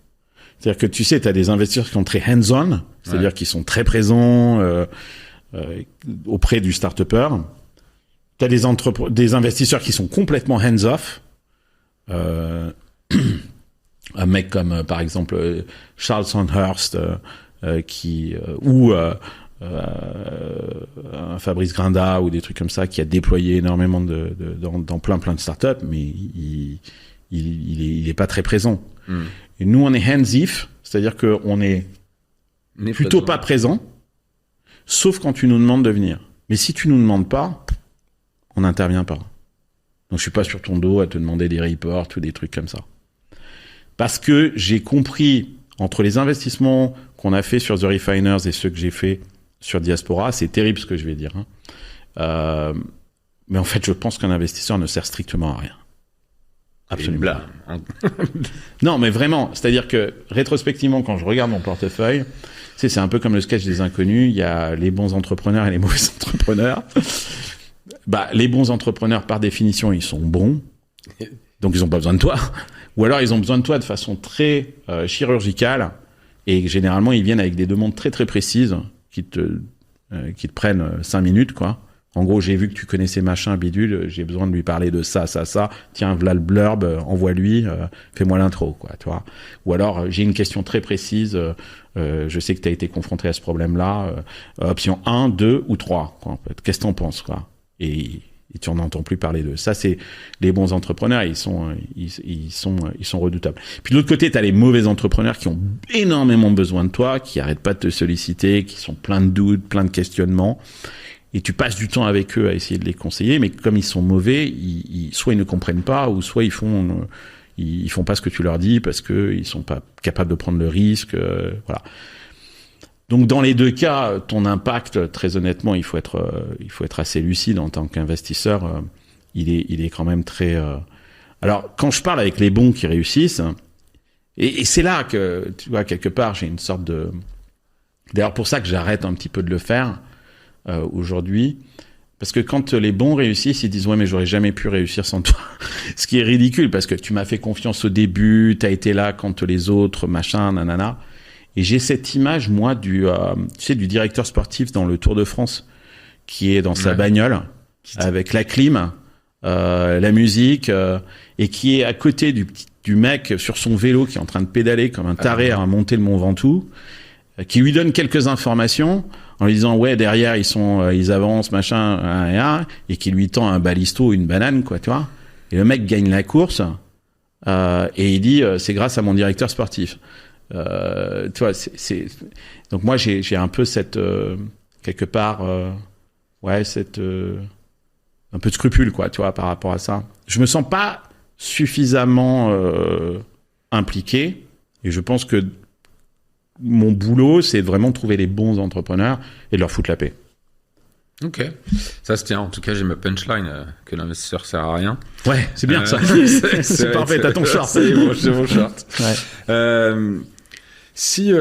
C'est-à-dire que tu sais, tu as des investisseurs qui sont très hands-on, c'est-à-dire qui sont très présents auprès du start-upper. Tu as des investisseurs qui sont complètement hands-off. Un mec comme, par exemple, Charles Sandhurst, ou un Fabrice Grinda, ou des trucs comme ça, qui a déployé énormément dans plein de startups, mais il est pas très présent. Et nous, on est hands-if, c'est-à-dire qu'on est plutôt pas présent, sauf quand tu nous demandes de venir. Mais si tu nous demandes pas, on n'intervient pas. Donc je suis pas sur ton dos à te demander des reports ou des trucs comme ça. Parce que j'ai compris, entre les investissements qu'on a fait sur The Refiners et ceux que j'ai fait sur Diaspora, c'est terrible ce que je vais dire. Hein. Mais en fait, je pense qu'un investisseur ne sert strictement à rien. Absolument. Non, mais vraiment. C'est-à-dire que, rétrospectivement, quand je regarde mon portefeuille, c'est un peu comme le sketch des inconnus. Il y a les bons entrepreneurs et les mauvais entrepreneurs. Les bons entrepreneurs, par définition, ils sont bons. Donc, ils n'ont pas besoin de toi. Ou alors, ils ont besoin de toi de façon très chirurgicale. Et généralement, ils viennent avec des demandes très, très précises qui te prennent 5 minutes, quoi. En gros, j'ai vu que tu connaissais machin, bidule, j'ai besoin de lui parler de ça. Tiens, voilà le blurb, envoie-lui, fais-moi l'intro, quoi, tu vois. Ou alors, j'ai une question très précise, je sais que tu as été confronté à ce problème-là, option 1, 2 ou 3, quoi, en fait. Qu'est-ce que t'en penses, quoi. Et tu n'en entends plus parler d'eux. Ça, c'est les bons entrepreneurs, ils sont redoutables. Puis de l'autre côté, tu as les mauvais entrepreneurs qui ont énormément besoin de toi, qui arrêtent pas de te solliciter, qui sont pleins de doutes, plein de questionnements. Et tu passes du temps avec eux à essayer de les conseiller, mais comme ils sont mauvais, soit ils ne comprennent pas, ou soit ils font pas ce que tu leur dis parce que ils sont pas capables de prendre le risque, voilà. Donc dans les deux cas, ton impact, très honnêtement, il faut être assez lucide en tant qu'investisseur. Il est quand même très. Alors quand je parle avec les bons qui réussissent, et c'est là que tu vois quelque part j'ai une sorte de. D'ailleurs pour ça que j'arrête un petit peu de le faire. Aujourd'hui, parce que quand les bons réussissent, ils disent ouais mais j'aurais jamais pu réussir sans toi. Ce qui est ridicule parce que tu m'as fait confiance au début, t'as été là quand les autres machin nanana. Et j'ai cette image moi du directeur sportif dans le Tour de France qui est dans sa bagnole avec la clim, la musique et qui est à côté du mec sur son vélo qui est en train de pédaler comme un taré à monter le Mont Ventoux, qui lui donne quelques informations en lui disant ouais derrière ils avancent machin et qui lui tend un balisto, une banane quoi, tu vois. Et le mec gagne la course et il dit c'est grâce à mon directeur sportif. Tu vois, donc moi j'ai un peu cette quelque part cette un peu de scrupule quoi, tu vois, par rapport à ça. Je me sens pas suffisamment impliqué et je pense que mon boulot, c'est vraiment de trouver les bons entrepreneurs et de leur foutre la paix. Ok, ça se tient. En tout cas, j'ai ma punchline que l'investisseur sert à rien. Ouais, c'est bien ça. C'est parfait, t'as ton short. C'est mon short. Ouais. Si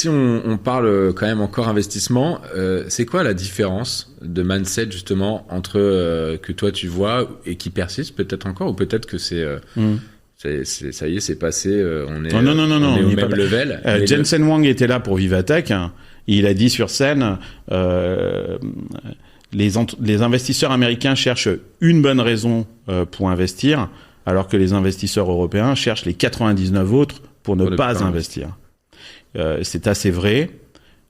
on parle quand même encore investissement, c'est quoi la différence de mindset justement entre que toi tu vois et qui persiste peut-être encore ou peut-être que c'est ça y est, c'est passé. On est, on est au même level. Jensen Huang était là pour Vivatech. Il a dit sur scène, les investisseurs américains cherchent une bonne raison pour investir, alors que les investisseurs européens cherchent les 99 autres pour ne pas investir. C'est assez vrai.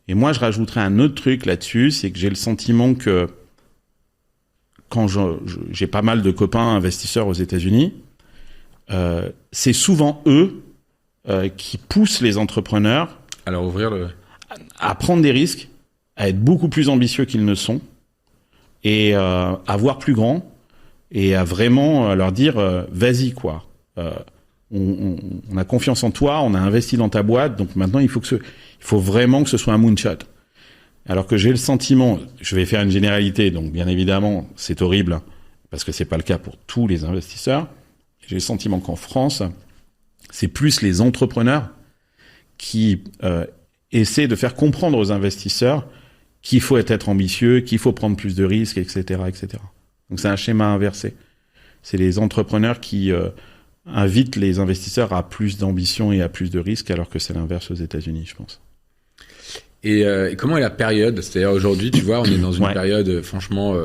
Et moi, je rajouterais un autre truc là-dessus, c'est que j'ai le sentiment que quand j'ai pas mal de copains investisseurs aux États-Unis, c'est souvent eux qui poussent les entrepreneurs à prendre des risques, à être beaucoup plus ambitieux qu'ils ne sont et à voir plus grand et à vraiment leur dire vas-y quoi. On a confiance en toi, on a investi dans ta boîte, donc maintenant il faut vraiment que ce soit un moonshot. Alors que j'ai le sentiment, je vais faire une généralité, donc bien évidemment c'est horrible parce que c'est pas le cas pour tous les investisseurs. J'ai le sentiment qu'en France, c'est plus les entrepreneurs qui essaient de faire comprendre aux investisseurs qu'il faut être ambitieux, qu'il faut prendre plus de risques, etc., etc. Donc c'est un schéma inversé. C'est les entrepreneurs qui invitent les investisseurs à plus d'ambition et à plus de risques, alors que c'est l'inverse aux États-Unis, je pense. Et comment est la période ? C'est-à-dire aujourd'hui, tu vois, on est dans une période, franchement,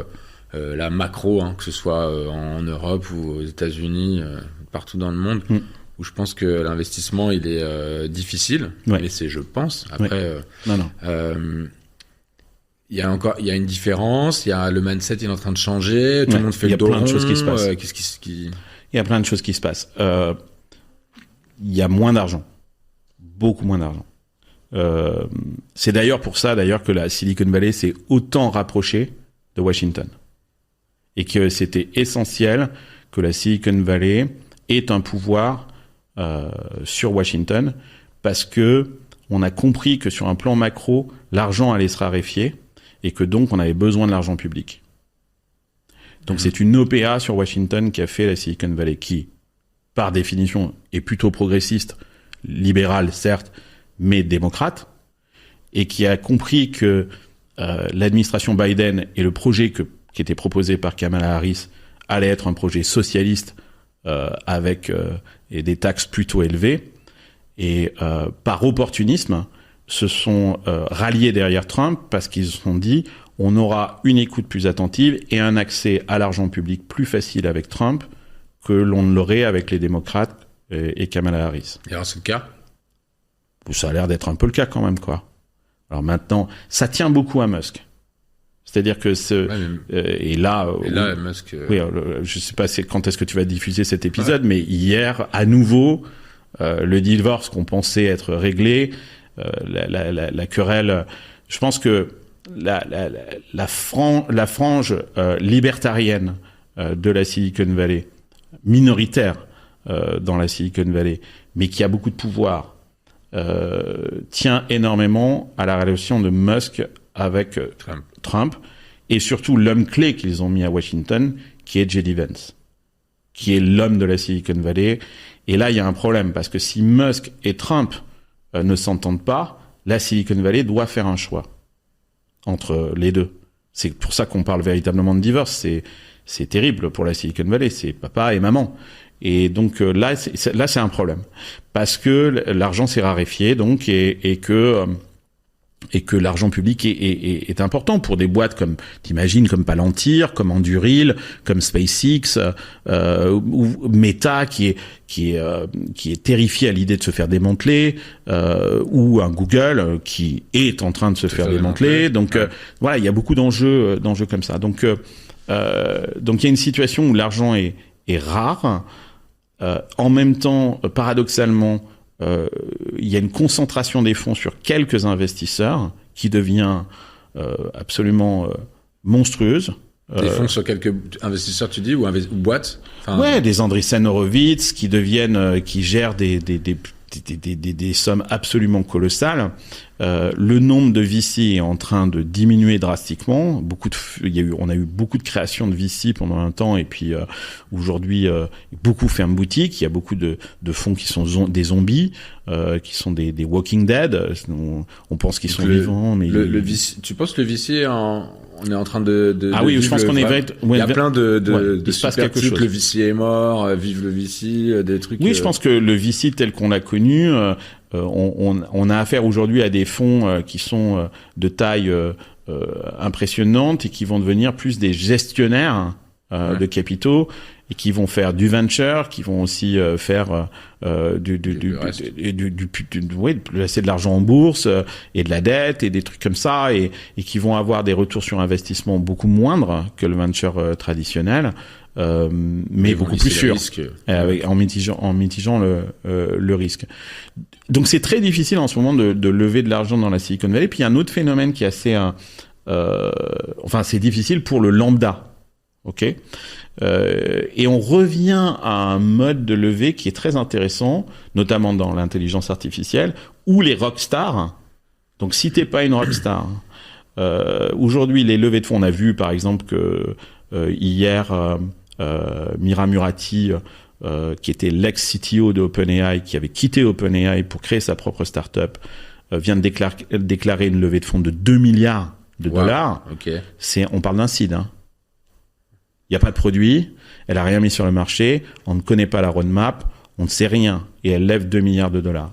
la macro, que ce soit en Europe ou aux États-Unis, partout dans le monde, où je pense que l'investissement il est difficile. Mais c'est, je pense. Après, il y a une différence. Il y a le mindset, il est en train de changer. Tout le monde fait le dos rond. Il y a plein de choses qui se passent. Il y a plein de choses qui se passent. Il y a moins d'argent, beaucoup moins d'argent. C'est d'ailleurs pour ça que la Silicon Valley s'est autant rapprochée de Washington. Et que c'était essentiel que la Silicon Valley ait un pouvoir sur Washington, parce que on a compris que sur un plan macro, l'argent allait se raréfier et que donc on avait besoin de l'argent public. Donc c'est une OPA sur Washington qui a fait la Silicon Valley, qui, par définition, est plutôt progressiste, libérale certes, mais démocrate, et qui a compris que l'administration Biden et le projet qui était proposé par Kamala Harris allait être un projet socialiste avec et des taxes plutôt élevées, et par opportunisme se sont ralliés derrière Trump parce qu'ils se sont dit on aura une écoute plus attentive et un accès à l'argent public plus facile avec Trump que l'on ne l'aurait avec les démocrates et Kamala Harris. Et alors c'est le cas ? Ça a l'air d'être un peu le cas quand même, quoi. Alors maintenant, ça tient beaucoup à Musk. C'est-à-dire que et là, Musk. Oui, je sais pas quand est-ce que tu vas diffuser cet épisode, mais hier, à nouveau, le divorce qu'on pensait être réglé, la querelle. Je pense que la frange libertarienne de la Silicon Valley, minoritaire dans la Silicon Valley, mais qui a beaucoup de pouvoir, tient énormément à la relation de Musk avec Trump, et surtout l'homme clé qu'ils ont mis à Washington, qui est J.D. Vance, qui est l'homme de la Silicon Valley. Et là, il y a un problème, parce que si Musk et Trump ne s'entendent pas, la Silicon Valley doit faire un choix entre les deux. C'est pour ça qu'on parle véritablement de divorce. C'est terrible pour la Silicon Valley, c'est papa et maman. Et donc là, c'est un problème, parce que l'argent s'est raréfié, donc et que l'argent public est important pour des boîtes comme, t'imagines, comme Palantir, comme Anduril, comme SpaceX, ou Meta qui est terrifié à l'idée de se faire démanteler, ou un Google qui est en train de se faire démanteler. Donc voilà, il y a beaucoup d'enjeux comme ça. Donc il y a une situation où l'argent est rare. En même temps, paradoxalement, il y a une concentration des fonds sur quelques investisseurs qui devient absolument monstrueuse. Des fonds sur quelques investisseurs, tu dis, ou boîtes? Ouais, des Andreessen Horowitz qui deviennent, qui gèrent des sommes absolument colossales. Le nombre de VC est en train de diminuer drastiquement. On a eu beaucoup de créations de VC pendant un temps, et puis aujourd'hui beaucoup ferment boutique. Il y a beaucoup de fonds qui sont des zombies, qui sont des Walking Dead. On pense qu'ils sont vivants, mais VC, tu penses que le VC on est en train de oui, je pense qu'on est. Il y a plein de super types. Le VC est mort, vive le VC, des trucs. Oui, je pense que le VC tel qu'on l'a connu, on a affaire aujourd'hui à des fonds qui sont de taille impressionnante et qui vont devenir plus des gestionnaires de capitaux, et qui vont faire du venture, qui vont aussi faire placer de l'argent en bourse et de la dette et des trucs comme ça, et qui vont avoir des retours sur investissement beaucoup moindres que le venture traditionnel, mais beaucoup plus sûr, en mitigeant le risque. Donc c'est très difficile en ce moment de lever de l'argent dans la Silicon Valley. Puis il y a un autre phénomène qui est assez, c'est difficile pour le lambda. Ok, et on revient à un mode de levée qui est très intéressant, notamment dans l'intelligence artificielle, où les rockstars. Donc, si t'es pas une rockstar, aujourd'hui les levées de fonds, on a vu par exemple que hier Mira Murati, qui était l'ex-CTO de OpenAI, qui avait quitté OpenAI pour créer sa propre start-up, vient de déclarer une levée de fonds de 2 milliards de dollars. Okay. On parle d'un seed, hein. Il n'y a pas de produit, elle a rien mis sur le marché, on ne connaît pas la roadmap, on ne sait rien, et elle lève 2 milliards de dollars.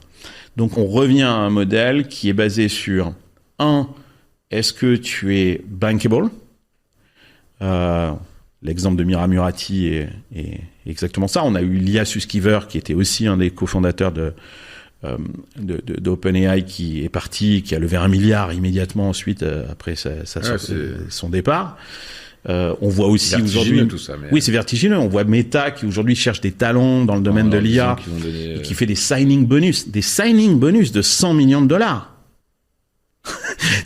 Donc on revient à un modèle qui est basé sur, est-ce que tu es bankable? L'exemple de Mira Murati est exactement ça. On a eu Lia Sutskever, qui était aussi un des cofondateurs d'OpenAI, qui est parti, qui a levé 1 milliard immédiatement ensuite, après son départ. On voit aussi aujourd'hui tout ça, mais... Oui, c'est vertigineux. On voit Meta qui aujourd'hui cherche des talents dans le domaine de l'IA, et qui fait des signing bonus de 100 millions de dollars.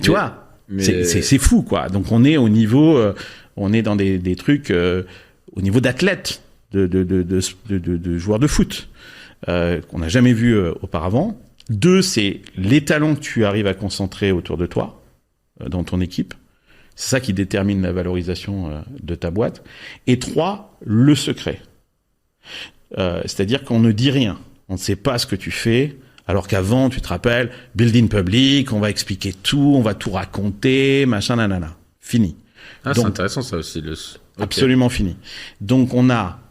Tu vois, c'est fou, quoi. Donc on est au niveau, on est dans des trucs au niveau d'athlètes, de joueurs de foot, qu'on n'a jamais vu auparavant. 2, c'est les talents que tu arrives à concentrer autour de toi, dans ton équipe. C'est ça qui détermine la valorisation de ta boîte. Et 3, le secret. C'est-à-dire qu'on ne dit rien. On ne sait pas ce que tu fais. Alors qu'avant, tu te rappelles, building public, on va expliquer tout, on va tout raconter, machin, nanana. Fini. Ah, donc, c'est intéressant ça aussi. Absolument fini. Donc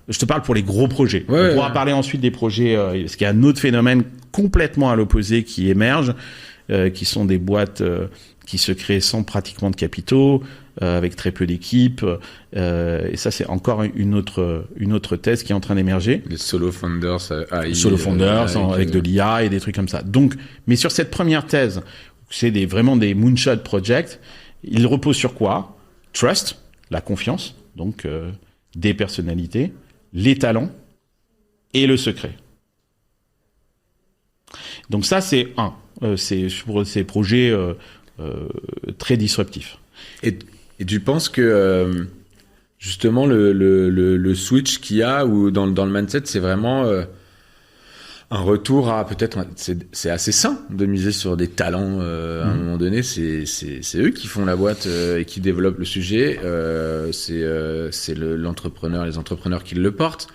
je te parle pour les gros projets. On pourra parler ensuite des projets, parce qu'il y a un autre phénomène complètement à l'opposé qui émerge, qui sont des boîtes qui se créent sans pratiquement de capitaux, avec très peu d'équipes. Et ça, c'est encore une autre thèse qui est en train d'émerger. Les solo founders, avec de l'IA et des trucs comme ça. Donc, mais sur cette première thèse, c'est vraiment des moonshot projects. Ils reposent sur quoi? Trust, la confiance, donc des personnalités, les talents et le secret. Donc ça, c'est c'est pour ces projets très disruptifs. Et tu penses que justement le switch qu'il y a ou dans le mindset, c'est vraiment un retour à peut-être c'est assez sain de miser sur des talents à un moment donné. C'est eux qui font la boîte et qui développent le sujet. C'est l'entrepreneur, les entrepreneurs qui le portent.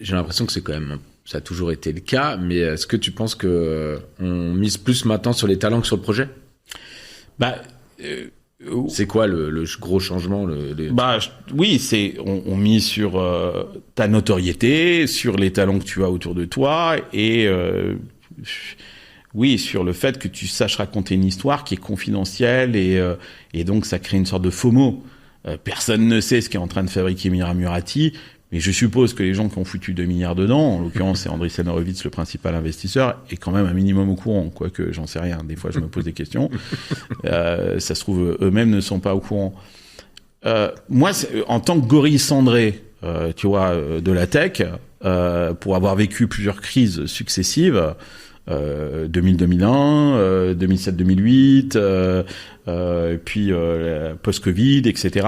J'ai l'impression que c'est quand même ça a toujours été le cas. Mais est-ce que tu penses que on mise plus maintenant sur les talents que sur le projet? C'est quoi le gros changement oui, on mise sur ta notoriété, sur les talents que tu as autour de toi et oui, sur le fait que tu saches raconter une histoire qui est confidentielle et donc ça crée une sorte de FOMO. Personne ne sait ce qu'est en train de fabriquer Mira Murati, mais je suppose que les gens qui ont foutu 2 milliards dedans, en l'occurrence c'est Andreessen Horowitz le principal investisseur, est quand même un minimum au courant, quoique j'en sais rien, des fois je me pose des questions. Ça se trouve, eux-mêmes ne sont pas au courant. Moi, en tant que gorille cendré, tu vois, de la tech, pour avoir vécu plusieurs crises successives, 2000-2001, 2007-2008, puis post-Covid, etc.,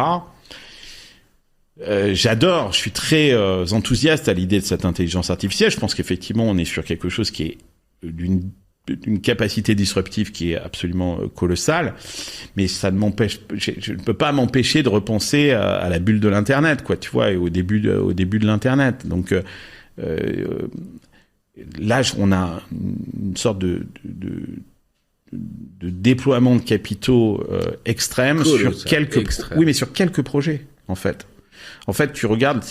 j'adore, je suis très enthousiaste à l'idée de cette intelligence artificielle. Je pense qu'effectivement, on est sur quelque chose qui est d'une capacité disruptive qui est absolument colossale, mais ça ne m'empêche, je ne peux pas m'empêcher de repenser à la bulle de l'internet, quoi, tu vois, et au début de l'internet. Donc là, on a une sorte de déploiement de capitaux extrême sur quelques projets, en fait. En fait, tu regardes,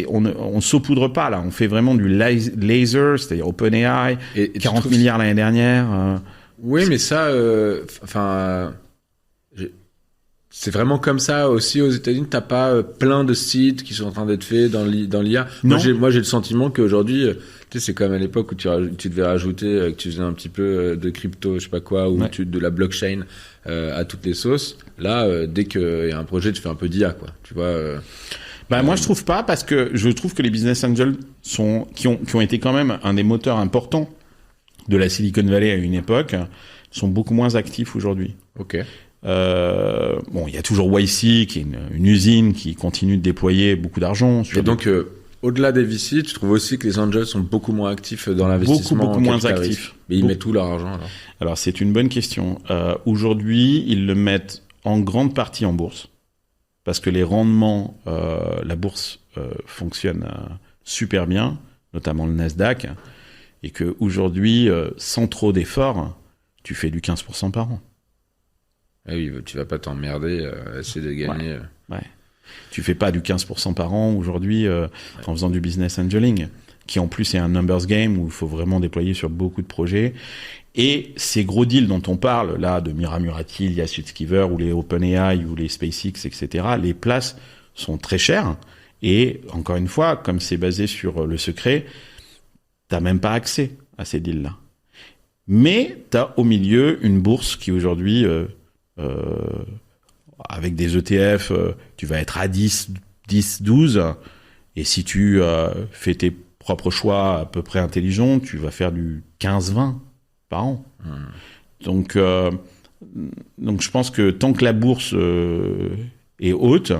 on saupoudre pas là, on fait vraiment du laser, c'est-à-dire OpenAI, 40 milliards l'année dernière. Oui, mais ça, c'est vraiment comme ça aussi aux États-Unis. T'as pas plein de sites qui sont en train d'être faits dans l'IA. Moi, j'ai le sentiment qu'aujourd'hui, tu sais, c'est comme à l'époque où tu devais rajouter, que tu faisais un petit peu de crypto, je sais pas quoi, ou de la blockchain à toutes les sauces. Là, dès qu'il y a un projet, tu fais un peu d'IA, quoi. Tu vois. Moi, je trouve pas, parce que je trouve que les business angels qui ont été quand même un des moteurs importants de la Silicon Valley à une époque, sont beaucoup moins actifs aujourd'hui. Ok. Il y a toujours YC, qui est une usine qui continue de déployer beaucoup d'argent. Et donc, au-delà des VC, tu trouves aussi que les angels sont beaucoup moins actifs dans l'investissement. Beaucoup moins actifs. Mais ils mettent tout leur argent, alors, c'est une bonne question. Aujourd'hui, ils le mettent en grande partie en bourse. Parce que les rendements, la bourse fonctionne super bien, notamment le Nasdaq, et que aujourd'hui, sans trop d'efforts, tu fais du 15% par an. Ah oui, tu vas pas t'emmerder à essayer de gagner. Ouais. Tu fais pas du 15% par an aujourd'hui en faisant du business angeling, qui en plus est un numbers game où il faut vraiment déployer sur beaucoup de projets. Et ces gros deals dont on parle, là, de Mira Murati, Ilya Sutskever, ou les OpenAI, ou les SpaceX, etc., les places sont très chères. Et encore une fois, comme c'est basé sur le secret, t'as même pas accès à ces deals-là. Mais t'as au milieu une bourse qui aujourd'hui, avec des ETF, tu vas être à 10, 12. Et si tu fais tes propres choix à peu près intelligents, tu vas faire du 15-20 par an. Donc je pense que tant que la bourse est haute,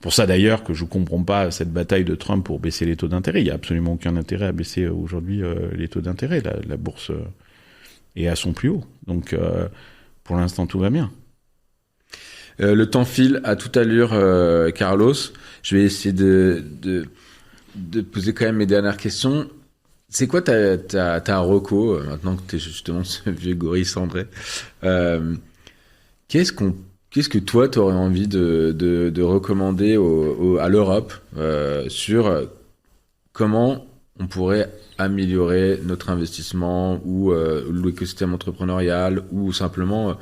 pour ça d'ailleurs que je comprends pas cette bataille de Trump pour baisser les taux d'intérêt, il y a absolument aucun intérêt à baisser aujourd'hui les taux d'intérêt. La bourse est à son plus haut. Donc pour l'instant tout va bien. Le temps file à toute allure, Carlos. Je vais essayer de poser quand même mes dernières questions. C'est quoi ta reco, maintenant que t'es justement ce vieux gorille cendré? Qu'est-ce que toi t'aurais envie de recommander à l'Europe sur comment on pourrait améliorer notre investissement ou l'écosystème entrepreneurial ou simplement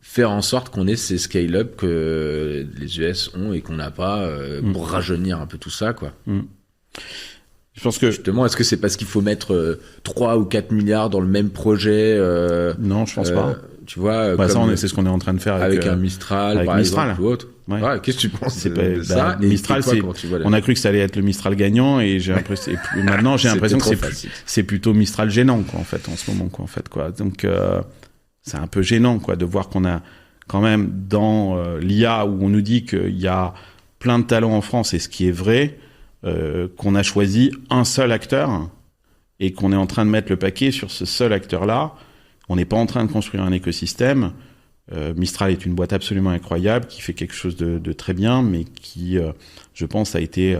faire en sorte qu'on ait ces scale-up que les US ont et qu'on n'a pas pour rajeunir un peu tout ça, quoi. Je pense que justement, est-ce que c'est parce qu'il faut mettre 3 ou 4 milliards dans le même projet Non, je pense pas. Tu vois, c'est ce qu'on est en train de faire avec un Mistral, par exemple, ou autre. Ouais. Ouais, qu'est-ce que tu penses de ça? Mistral, on a cru que ça allait être le Mistral gagnant et maintenant j'ai l'impression que c'est plutôt Mistral gênant, quoi, en fait, en ce moment, quoi, en fait, quoi. Donc, c'est un peu gênant, quoi, de voir qu'on a quand même dans l'IA où on nous dit qu'il y a plein de talents en France, et ce qui est vrai, qu'on a choisi un seul acteur et qu'on est en train de mettre le paquet sur ce seul acteur-là. On n'est pas en train de construire un écosystème. Mistral est une boîte absolument incroyable qui fait quelque chose de très bien, mais qui, je pense, a été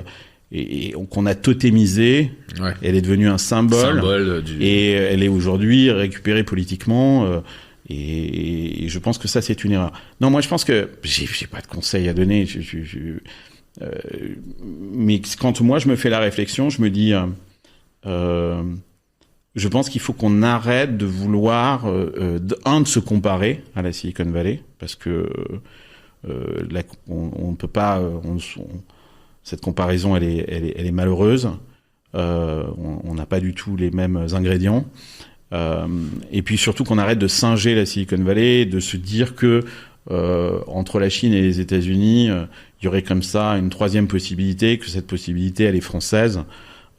et qu'on a totémisé. Ouais. Elle est devenue un symbole et elle est aujourd'hui récupérée politiquement. Et je pense que ça, c'est une erreur. Non, moi, je pense que j'ai pas de conseils à donner. Mais quand moi je me fais la réflexion, je me dis, je pense qu'il faut qu'on arrête de vouloir de se comparer à la Silicon Valley, parce que on peut pas, cette comparaison elle est malheureuse. On n'a pas du tout les mêmes ingrédients. Et puis surtout qu'on arrête de singer la Silicon Valley, de se dire que entre la Chine et les États-Unis, il y aurait comme ça une troisième possibilité, que cette possibilité, elle est française.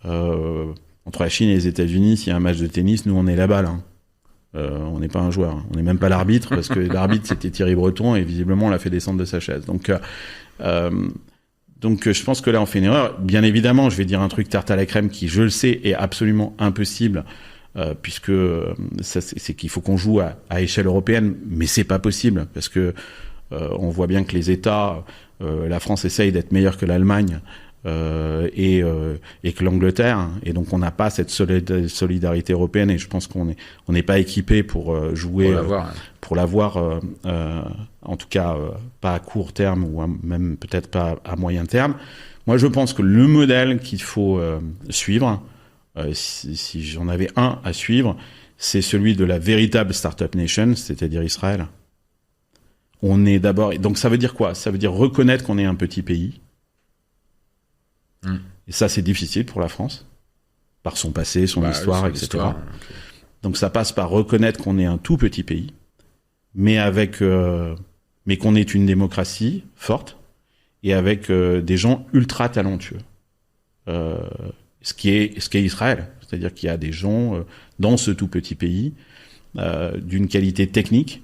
Entre la Chine et les États-Unis, s'il y a un match de tennis, nous, on est la balle. Hein. On n'est pas un joueur. On n'est même pas l'arbitre, parce que l'arbitre, c'était Thierry Breton, et visiblement, on l'a fait descendre de sa chaise. Donc, je pense que là, on fait une erreur. Bien évidemment, je vais dire un truc tarte à la crème qui, je le sais, est absolument impossible, puisque c'est qu'il faut qu'on joue à échelle européenne, mais c'est pas possible, parce que on voit bien que les États, la France essaye d'être meilleure que l'Allemagne et que l'Angleterre, et donc on n'a pas cette solidarité européenne, et je pense qu'on n'est pas équipé pour jouer pour l'avoir, en tout cas pas à court terme ou même peut-être pas à moyen terme. Moi, je pense que le modèle qu'il faut suivre, si j'en avais un à suivre, c'est celui de la véritable Startup Nation, c'est-à-dire Israël. On est d'abord... Donc ça veut dire quoi? Ça veut dire reconnaître qu'on est un petit pays. Et ça, c'est difficile pour la France, par son passé, son histoire, etc. Okay. Donc ça passe par reconnaître qu'on est un tout petit pays, mais mais qu'on est une démocratie forte et avec des gens ultra talentueux. Ce qui est Israël, c'est-à-dire qu'il y a des gens dans ce tout petit pays d'une qualité technique,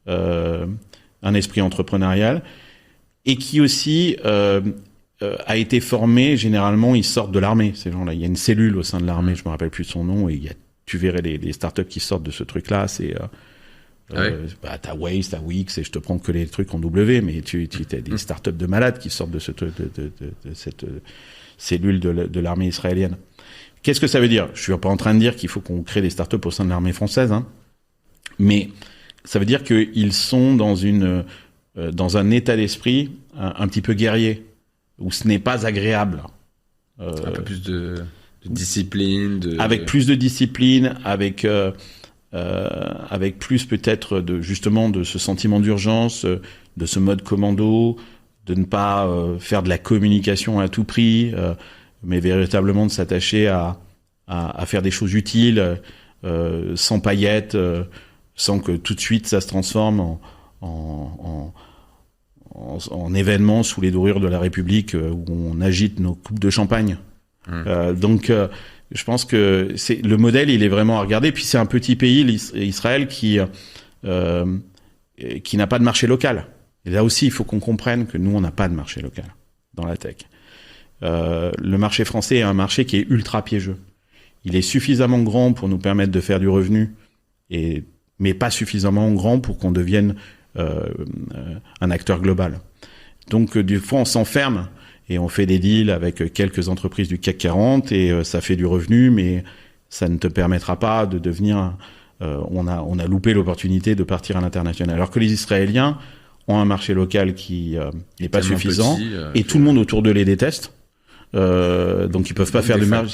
un esprit entrepreneurial, et qui aussi a été formé, généralement ils sortent de l'armée, ces gens-là. Il y a une cellule au sein de l'armée, je me rappelle plus de son nom, et tu verrais les startups qui sortent de ce truc-là, c'est t'as Waze, t'as Wix, et je te prends que les trucs en W, mais t'as des startups de malades qui sortent de cette cellule de l'armée israélienne. Qu'est-ce que ça veut dire? Je suis pas en train de dire qu'il faut qu'on crée des startups au sein de l'armée française, hein, mais ça veut dire qu'ils sont dans un état d'esprit un petit peu guerrier, où ce n'est pas agréable. Un peu plus de discipline. Avec plus de discipline, avec plus peut-être justement de ce sentiment d'urgence, de ce mode commando, de ne pas faire de la communication à tout prix, mais véritablement de s'attacher à faire des choses utiles, sans paillettes, sans que tout de suite ça se transforme en événement sous les dorures de la République où on agite nos coupes de champagne. Donc je pense que le modèle, il est vraiment à regarder. Puis c'est un petit pays, Israël, qui n'a pas de marché local. Et là aussi, il faut qu'on comprenne que nous, on n'a pas de marché local dans la tech. Le marché français est un marché qui est ultra piégeux. Il est suffisamment grand pour nous permettre de faire du revenu, mais pas suffisamment grand pour qu'on devienne un acteur global. Donc des fois on s'enferme et on fait des deals avec quelques entreprises du CAC 40 et ça fait du revenu, mais ça ne te permettra pas de devenir... on a loupé l'opportunité de partir à l'international. Alors que les Israéliens ont un marché local qui n'est pas suffisant petit, et tout le monde autour d'eux les déteste. Donc ils peuvent pas faire de marge.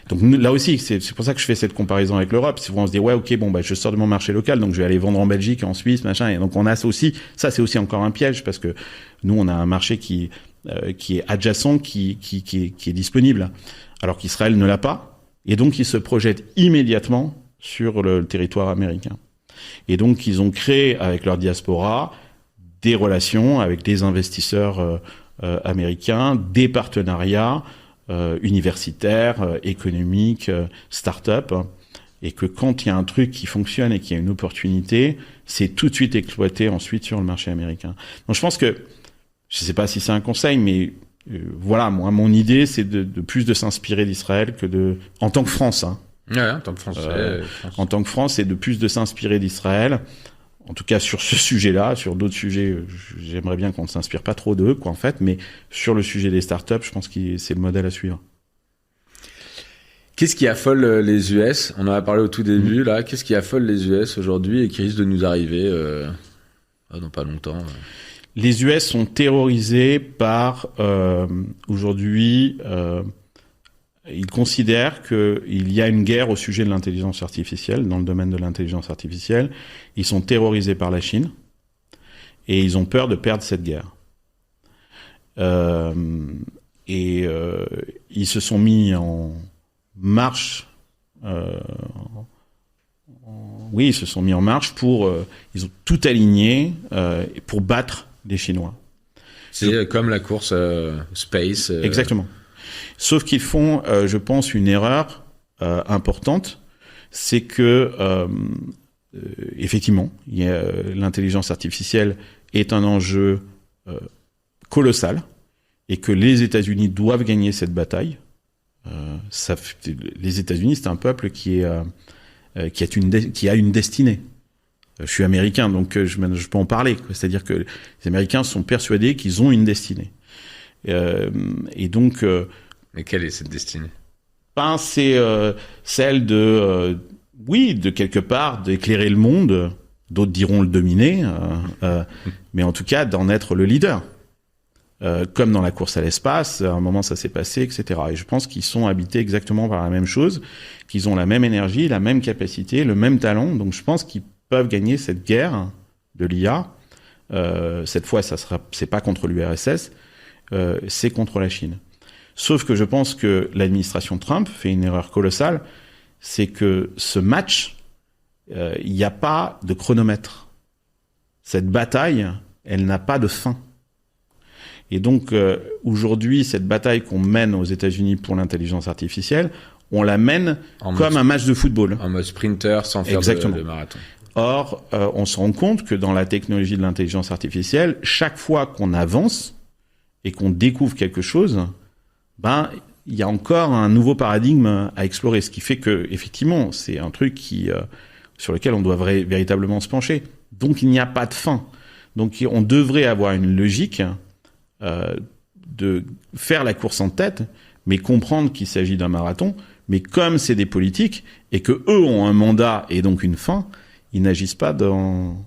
Donc là aussi, c'est pour ça que je fais cette comparaison avec l'Europe. C'est où on se dit ouais, ok, bon bah je sors de mon marché local, donc je vais aller vendre en Belgique, en Suisse, machin. Et donc on a ça aussi. Ça c'est aussi encore un piège parce que nous on a un marché qui est adjacent, qui est disponible, alors qu'Israël ne l'a pas. Et donc ils se projettent immédiatement sur le territoire américain. Et donc ils ont créé avec leur diaspora des relations avec des investisseurs américains, des partenariats universitaires, économiques, start-up, et que quand il y a un truc qui fonctionne et qu'il y a une opportunité, c'est tout de suite exploité ensuite sur le marché américain. Donc je pense que, je ne sais pas si c'est un conseil, mais voilà, moi mon idée c'est de plus de s'inspirer d'Israël que en tant que France. Hein. Ouais, en tant que Français. En tant que France, c'est de plus de s'inspirer d'Israël. En tout cas, sur ce sujet-là, sur d'autres sujets, j'aimerais bien qu'on ne s'inspire pas trop d'eux, quoi, en fait. Mais sur le sujet des startups, je pense que c'est le modèle à suivre. Qu'est-ce qui affole les US ? On en a parlé au tout début, là. Qu'est-ce qui affole les US aujourd'hui et qui risque de nous arriver dans pas longtemps Les US sont terrorisés par, aujourd'hui, ils considèrent qu'il y a une guerre au sujet de l'intelligence artificielle, dans le domaine de l'intelligence artificielle. Ils sont terrorisés par la Chine et ils ont peur de perdre cette guerre. Ils se sont mis en marche. Ils se sont mis en marche pour. Ils ont tout aligné pour battre les Chinois. C'est comme la course space. Exactement. Sauf qu'ils font, je pense, une erreur importante, c'est que effectivement, l'intelligence artificielle est un enjeu colossal et que les États-Unis doivent gagner cette bataille. Les États-Unis, c'est un peuple qui a une destinée. Je suis américain, donc je peux en parler. C'est-à-dire que les Américains sont persuadés qu'ils ont une destinée. Et donc... Mais quelle est cette destinée ? C'est celle de quelque part, d'éclairer le monde. D'autres diront le dominer. Mais en tout cas, d'en être le leader. Comme dans la course à l'espace, à un moment ça s'est passé, etc. Et je pense qu'ils sont habités exactement par la même chose, qu'ils ont la même énergie, la même capacité, le même talent. Donc je pense qu'ils peuvent gagner cette guerre de l'IA. Cette fois, c'est pas contre l'URSS, c'est contre la Chine. Sauf que je pense que l'administration Trump fait une erreur colossale, c'est que ce match, il n'y a pas de chronomètre. Cette bataille, elle n'a pas de fin. Et donc, aujourd'hui, cette bataille qu'on mène aux États-Unis pour l'intelligence artificielle, on la mène comme un match de football. En mode sprinter, sans faire de marathon. Or, on se rend compte que dans la technologie de l'intelligence artificielle, chaque fois qu'on avance et qu'on découvre quelque chose, il y a encore un nouveau paradigme à explorer. Ce qui fait que, effectivement, c'est un truc sur lequel on doit véritablement se pencher. Donc, il n'y a pas de fin. Donc, on devrait avoir une logique de faire la course en tête, mais comprendre qu'il s'agit d'un marathon. Mais comme c'est des politiques et que eux ont un mandat et donc une fin, ils n'agissent pas dans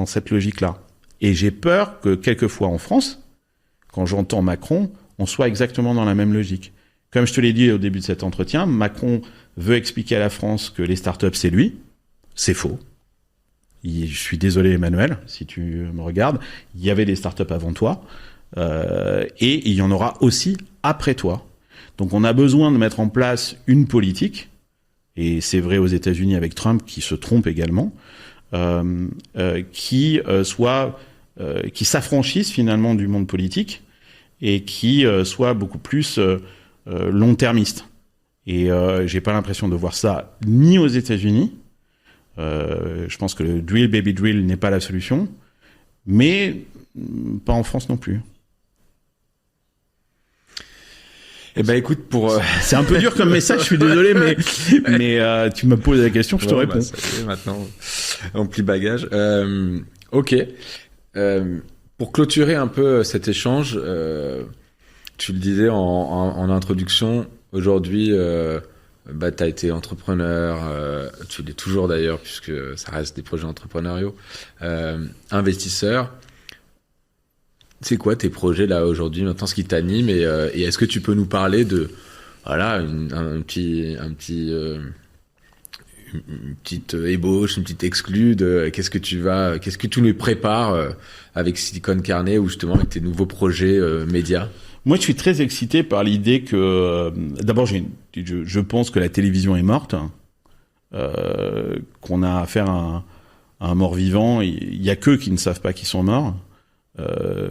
cette logique-là. Et j'ai peur que quelquefois en France, quand j'entends Macron, on soit exactement dans la même logique. Comme je te l'ai dit au début de cet entretien, Macron veut expliquer à la France que les startups, c'est lui. C'est faux. Je suis désolé, Emmanuel, si tu me regardes. Il y avait des startups avant toi. Et il y en aura aussi après toi. Donc on a besoin de mettre en place une politique, et c'est vrai aux États-Unis avec Trump qui se trompe également, qui s'affranchisse finalement du monde politique et qui soit beaucoup plus long-termiste. Et j'ai pas l'impression de voir ça ni aux États-Unis. Je pense que le drill baby drill n'est pas la solution, mais pas en France non plus. Eh ben écoute, c'est un peu dur comme message, je suis désolé, mais tu me poses la question, je te réponds. Ça y est, maintenant, on plie bagage. Ok. Pour clôturer un peu cet échange, tu le disais en introduction, aujourd'hui, tu as été entrepreneur, tu l'es toujours d'ailleurs, puisque ça reste des projets entrepreneuriaux, investisseur. C'est quoi tes projets là aujourd'hui, maintenant, ce qui t'anime, et est-ce que tu peux nous parler de une petite ébauche, une petite exclue de qu'est-ce que tu nous prépares avec Silicon Carnet ou justement avec tes nouveaux projets médias? Moi, je suis très excité par l'idée que, d'abord, je pense que la télévision est morte, qu'on a affaire à un mort-vivant. Il y a qu'eux qui ne savent pas qu'ils sont morts,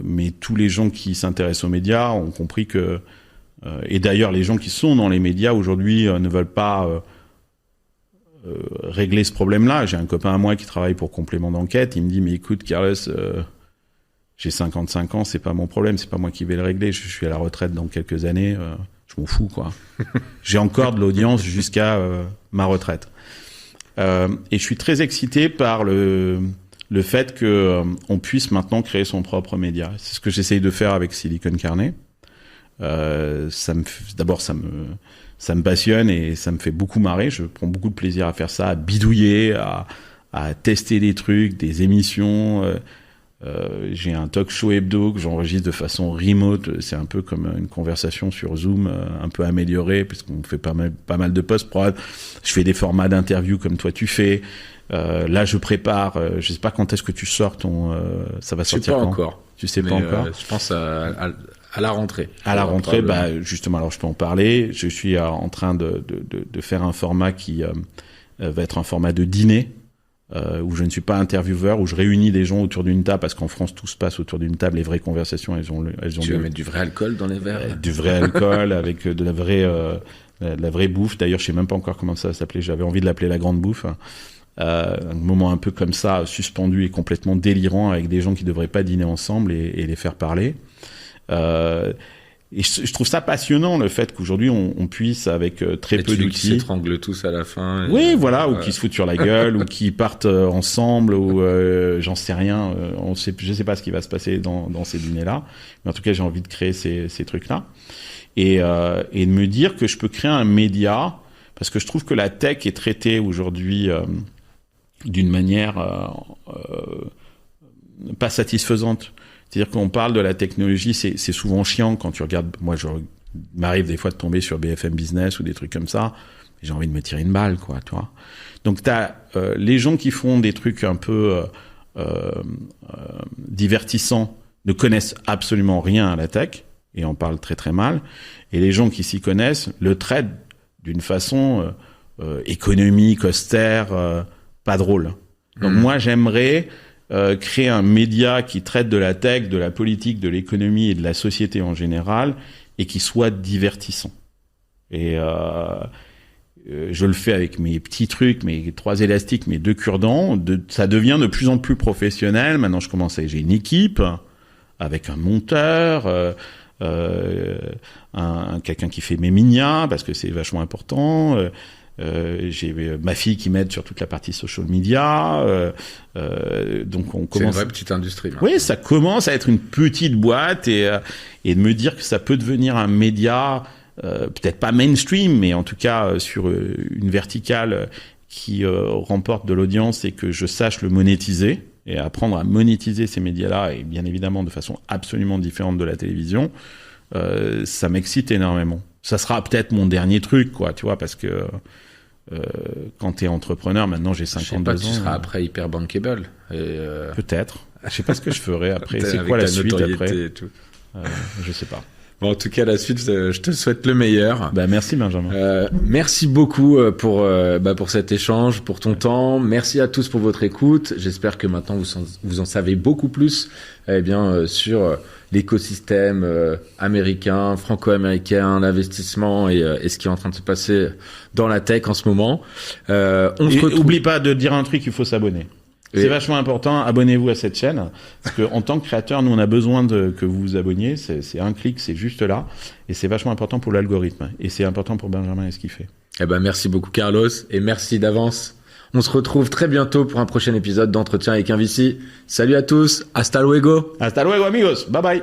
mais tous les gens qui s'intéressent aux médias ont compris que, et d'ailleurs, les gens qui sont dans les médias aujourd'hui ne veulent pas régler ce problème-là. J'ai un copain à moi qui travaille pour Complément d'Enquête. Il me dit, mais écoute, Carlos, j'ai 55 ans, c'est pas mon problème, c'est pas moi qui vais le régler. Je suis à la retraite dans quelques années, je m'en fous, quoi. J'ai encore de l'audience jusqu'à ma retraite. Et je suis très excité par le fait que on puisse maintenant créer son propre média. C'est ce que j'essaye de faire avec Silicon Carnet. D'abord, ça me passionne et ça me fait beaucoup marrer. Je prends beaucoup de plaisir à faire ça, à bidouiller, à tester des trucs, des émissions. J'ai un talk show hebdo que j'enregistre de façon remote. C'est un peu comme une conversation sur Zoom, un peu améliorée, puisqu'on fait pas mal de post-prod. Je fais des formats d'interview comme toi tu fais. Là, je prépare. Je sais pas quand est-ce que tu sors ça va sortir quand? Encore. Tu sais pas encore. Je pense à la rentrée. À la rentrée, justement, alors je peux en parler. Je suis en train de faire un format qui va être un format de dîner, où je ne suis pas intervieweur, où je réunis des gens autour d'une table, parce qu'en France, tout se passe autour d'une table. Les vraies conversations, elles ont Tu vas mettre du vrai alcool dans les verres? Du vrai alcool, avec de la vraie bouffe. D'ailleurs, je sais même pas encore comment ça s'appelait. J'avais envie de l'appeler la grande bouffe. Un moment un peu comme ça, suspendu et complètement délirant, avec des gens qui devraient pas dîner ensemble et les faire parler. Et je trouve ça passionnant, le fait qu'aujourd'hui on puisse, avec très peu d'outils, qui s'étranglent tous à la fin. Oui, voilà, ou qui se foutent sur la gueule, ou qui partent ensemble, ou j'en sais rien. Je sais pas ce qui va se passer dans ces dîners-là, mais en tout cas j'ai envie de créer ces trucs-là et de me dire que je peux créer un média, parce que je trouve que la tech est traitée aujourd'hui d'une manière pas satisfaisante. C'est-à-dire qu'on parle de la technologie, c'est souvent chiant quand tu regardes. Moi, il m'arrive des fois de tomber sur BFM Business ou des trucs comme ça. J'ai envie de me tirer une balle, quoi, tu vois. Donc, t'as les gens qui font des trucs un peu divertissants ne connaissent absolument rien à la tech et en parlent très très mal. Et les gens qui s'y connaissent le traitent d'une façon économique, austère, pas drôle. Donc moi, j'aimerais créer un média qui traite de la tech, de la politique, de l'économie et de la société en général, et qui soit divertissant. Et je le fais avec mes petits trucs, mes 3 élastiques, mes 2 cure-dents. Ça devient de plus en plus professionnel. Maintenant, j'ai une équipe avec un monteur, quelqu'un qui fait mes minias, parce que c'est vachement important. J'ai ma fille qui m'aide sur toute la partie social media. Donc on commence. C'est une vraie petite industrie. Oui, ça commence à être une petite boîte et de me dire que ça peut devenir un média, peut-être pas mainstream, mais en tout cas sur une verticale qui remporte de l'audience et que je sache le monétiser et apprendre à monétiser ces médias-là, et bien évidemment de façon absolument différente de la télévision. Ça m'excite énormément. Ça sera peut-être mon dernier truc, quoi, tu vois, parce que quand t'es entrepreneur, maintenant j'ai 52 ans. Tu seras après hyper bankable. Peut-être. Je sais pas ce que je ferai après. C'est quoi la suite après et tout. Je sais pas. Bon, en tout cas, la suite, je te souhaite le meilleur. Merci Benjamin. Merci beaucoup pour cet échange, pour ton temps. Merci à tous pour votre écoute. J'espère que maintenant vous en savez beaucoup plus sur l'écosystème américain, franco-américain, l'investissement et ce qui est en train de se passer dans la tech en ce moment. Oublie pas de dire un truc, il faut s'abonner. C'est vachement important, abonnez-vous à cette chaîne, parce que en tant que créateur, nous on a besoin que vous vous abonniez, c'est un clic, c'est juste là, et c'est vachement important pour l'algorithme, et c'est important pour Benjamin et ce qu'il fait. Merci beaucoup Carlos, et merci d'avance. On se retrouve très bientôt pour un prochain épisode d'Entretien avec un VC. Salut à tous, hasta luego. Hasta luego amigos, bye bye.